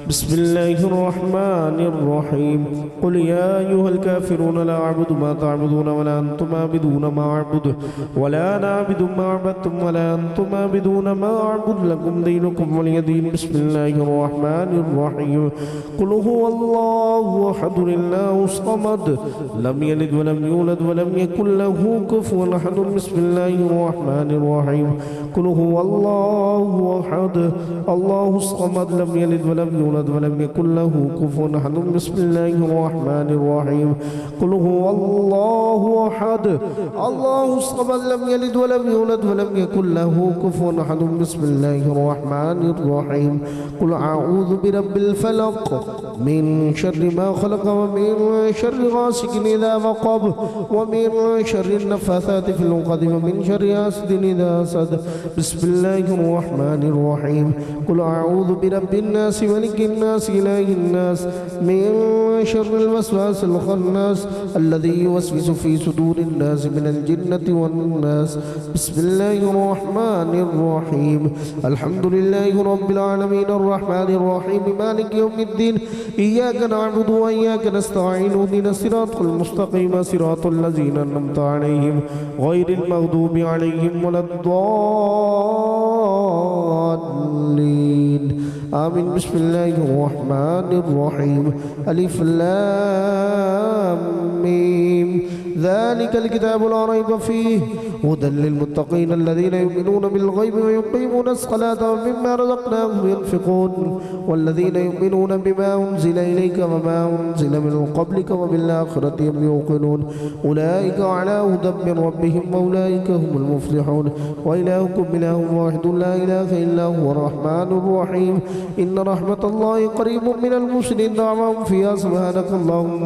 S4: بسم الله الرحمن الرحيم. قل يا أيها الكافرون لا أعبد ما تعبدون ولا أنتم عابدون ما أعبد ولا أنا عابد ما عبدتم ولا أنتم عابدون ما أعبد لكم دينكم ولي دين. بسم الله الرحمن الرحيم. قل هو الله أحد الله الصمد لم يلد ولم يولد ولم يكن له كفوا أحد. بسم الله الرحمن الرحيم. قل هو الله أحد الله الصمد لم يلد ولم يولد ولم يكن له كفوا أحد. بسم الله الرحمن الرحيم. قل هو الله أحد الله الصمد لم يلد ولم يولد ولم يكن له كفوا أحد. بسم الله الرحمن الرحيم. قل أعوذ برب الفلق من شر ما خلق ومن شر غاسق إذا وقب ومن شر النفاثات في العقد ومن شر حاسد إذا حسد. بسم الله الرحمن الرحيم. قل أعوذ برب الناس ملك الناس إله الناس من شر الوسواس الخناس الذي يوسوس في صدور الناس من الجنة والناس. بسم الله الرحمن الرحيم. الحمد لله رب العالمين الرحمن الرحيم مالك يوم الدين إياك نعبد وإياك نستعين اهدنا الصراط المستقيم صراط الذين أنعمت عليهم غير المغضوب عليهم ولا الضالين آمين. بسم الله الرحمن الرحيم. ألف لام ميم ذلك الكتاب لا ريب فيه هدى للمتقين الذين يؤمنون بالغيب ويقيمون الصلاة ومما رزقناهم ينفقون والذين يؤمنون بما أنزل إليك وما أنزل من قبلك وبالآخرة هم يوقنون أولئك على هدى من ربهم وأولئك هم المفلحون. وإلهكم إله واحد لا إله إلا هو الرحمن الرحيم. إن رحمة الله قريب من المحسنين دعواهم فيها سبحانك اللهم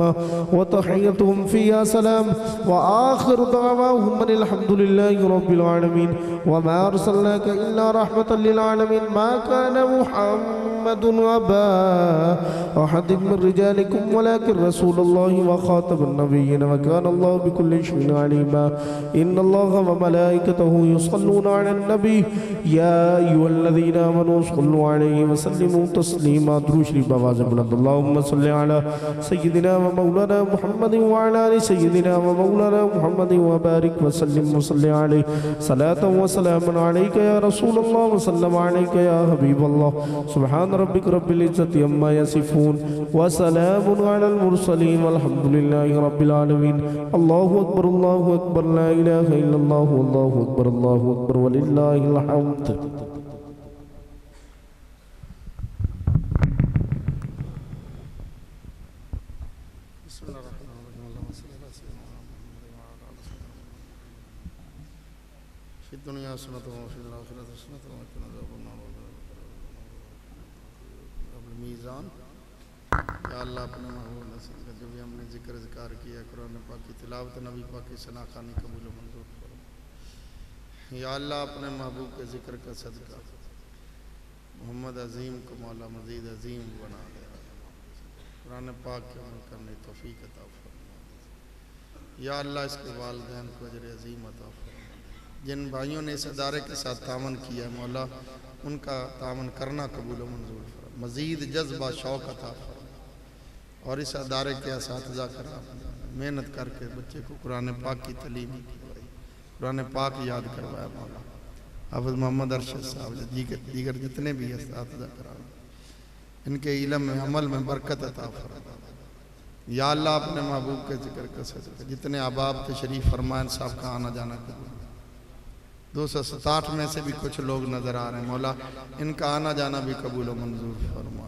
S4: وتحيتهم فيها سلام وآخر دعواهم أن الحمد لله رب العالمين. وما أرسلناك إلا رحمة للعالمين. ما كان محمد أبا أحد من رجالكم ولكن رسول الله وخاتم النبيين وكان الله بكل شيء عليما. إن الله وملائكته يصلون على النبي يا أيها الذين آمنوا صلوا عليه وسلموا تسليما. درود شریف آواز بلند. اللهم صل على سيدنا ومولانا محمد وعلى آل سيدنا ومولانا محمد وبارك وسلم وصل عليه صلاة وسلام عليك يا رسول الله وسلم عليك يا حبيب الله. سبحان ربك رب العزة عما يصفون وسلام على المرسلين والحمد لله رب العالمين. الله أكبر الله أكبر لا إله إلا الله والله أكبر الله أكبر ولله الحمد.
S1: في الدنيا حسنة وفي الآخرة حسنة وقنا عذاب النار. میزان یا اللہ اپنے محبوب نصیب کا جو بھی ہم نے ذکر اذکار کیا قرآن پاک کی تلاوت نبی پاک کی ثنا خوانی قبول و منظور فرما. یا اللہ اپنے محبوب کے ذکر کا صدقہ محمد عظیم کو مولا مزید عظیم بنا دے. قرآن پاک کے عمل کرنے توفیق عطا فرما. یا اللہ اس کے والدین کو اجر عظیم عطا فرما. جن بھائیوں نے اس ادارے کے ساتھ تعاون کیا ہے مولا ان کا تعاون کرنا قبول و منظور فرما. مزید جذبہ شوق عطا فرما. اور اس ادارے کے اساتذہ کرام محنت کر کے بچے کو قرآن پاک کی تعلیم کروائی, قرآن پاک یاد کروایا مولا. حافظ محمد ارشد صاحب دیگر جتنے بھی اساتذہ کرام ان کے علم میں عمل میں برکت عطا فرما. یا اللہ اپنے محبوب کے ذکر کا صدقہ جتنے احباب تشریف فرمائیں صاحب کا آنا جانا قبول. 267 میں سے بھی کچھ لوگ نظر آ رہے ہیں مولا ان کا آنا جانا بھی قبول و منظور فرما.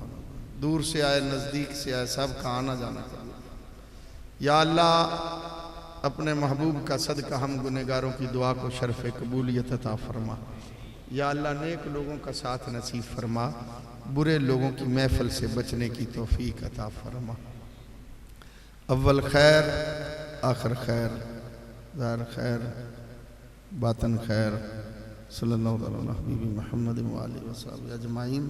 S1: دور سے آئے نزدیک سے آئے سب کا آنا جانا قبول. یا اللہ اپنے محبوب کا صدقہ ہم گنہگاروں کی دعا کو شرف قبولیت عطا فرما. یا اللہ نیک لوگوں کا ساتھ نصیب فرما. برے لوگوں کی محفل سے بچنے کی توفیق عطا فرما. اول خیر آخر خیر ظاہر خیر باطن خیر. صلی اللہ علیہ حبیب محمد وآلہ وصحبہ اجمعین.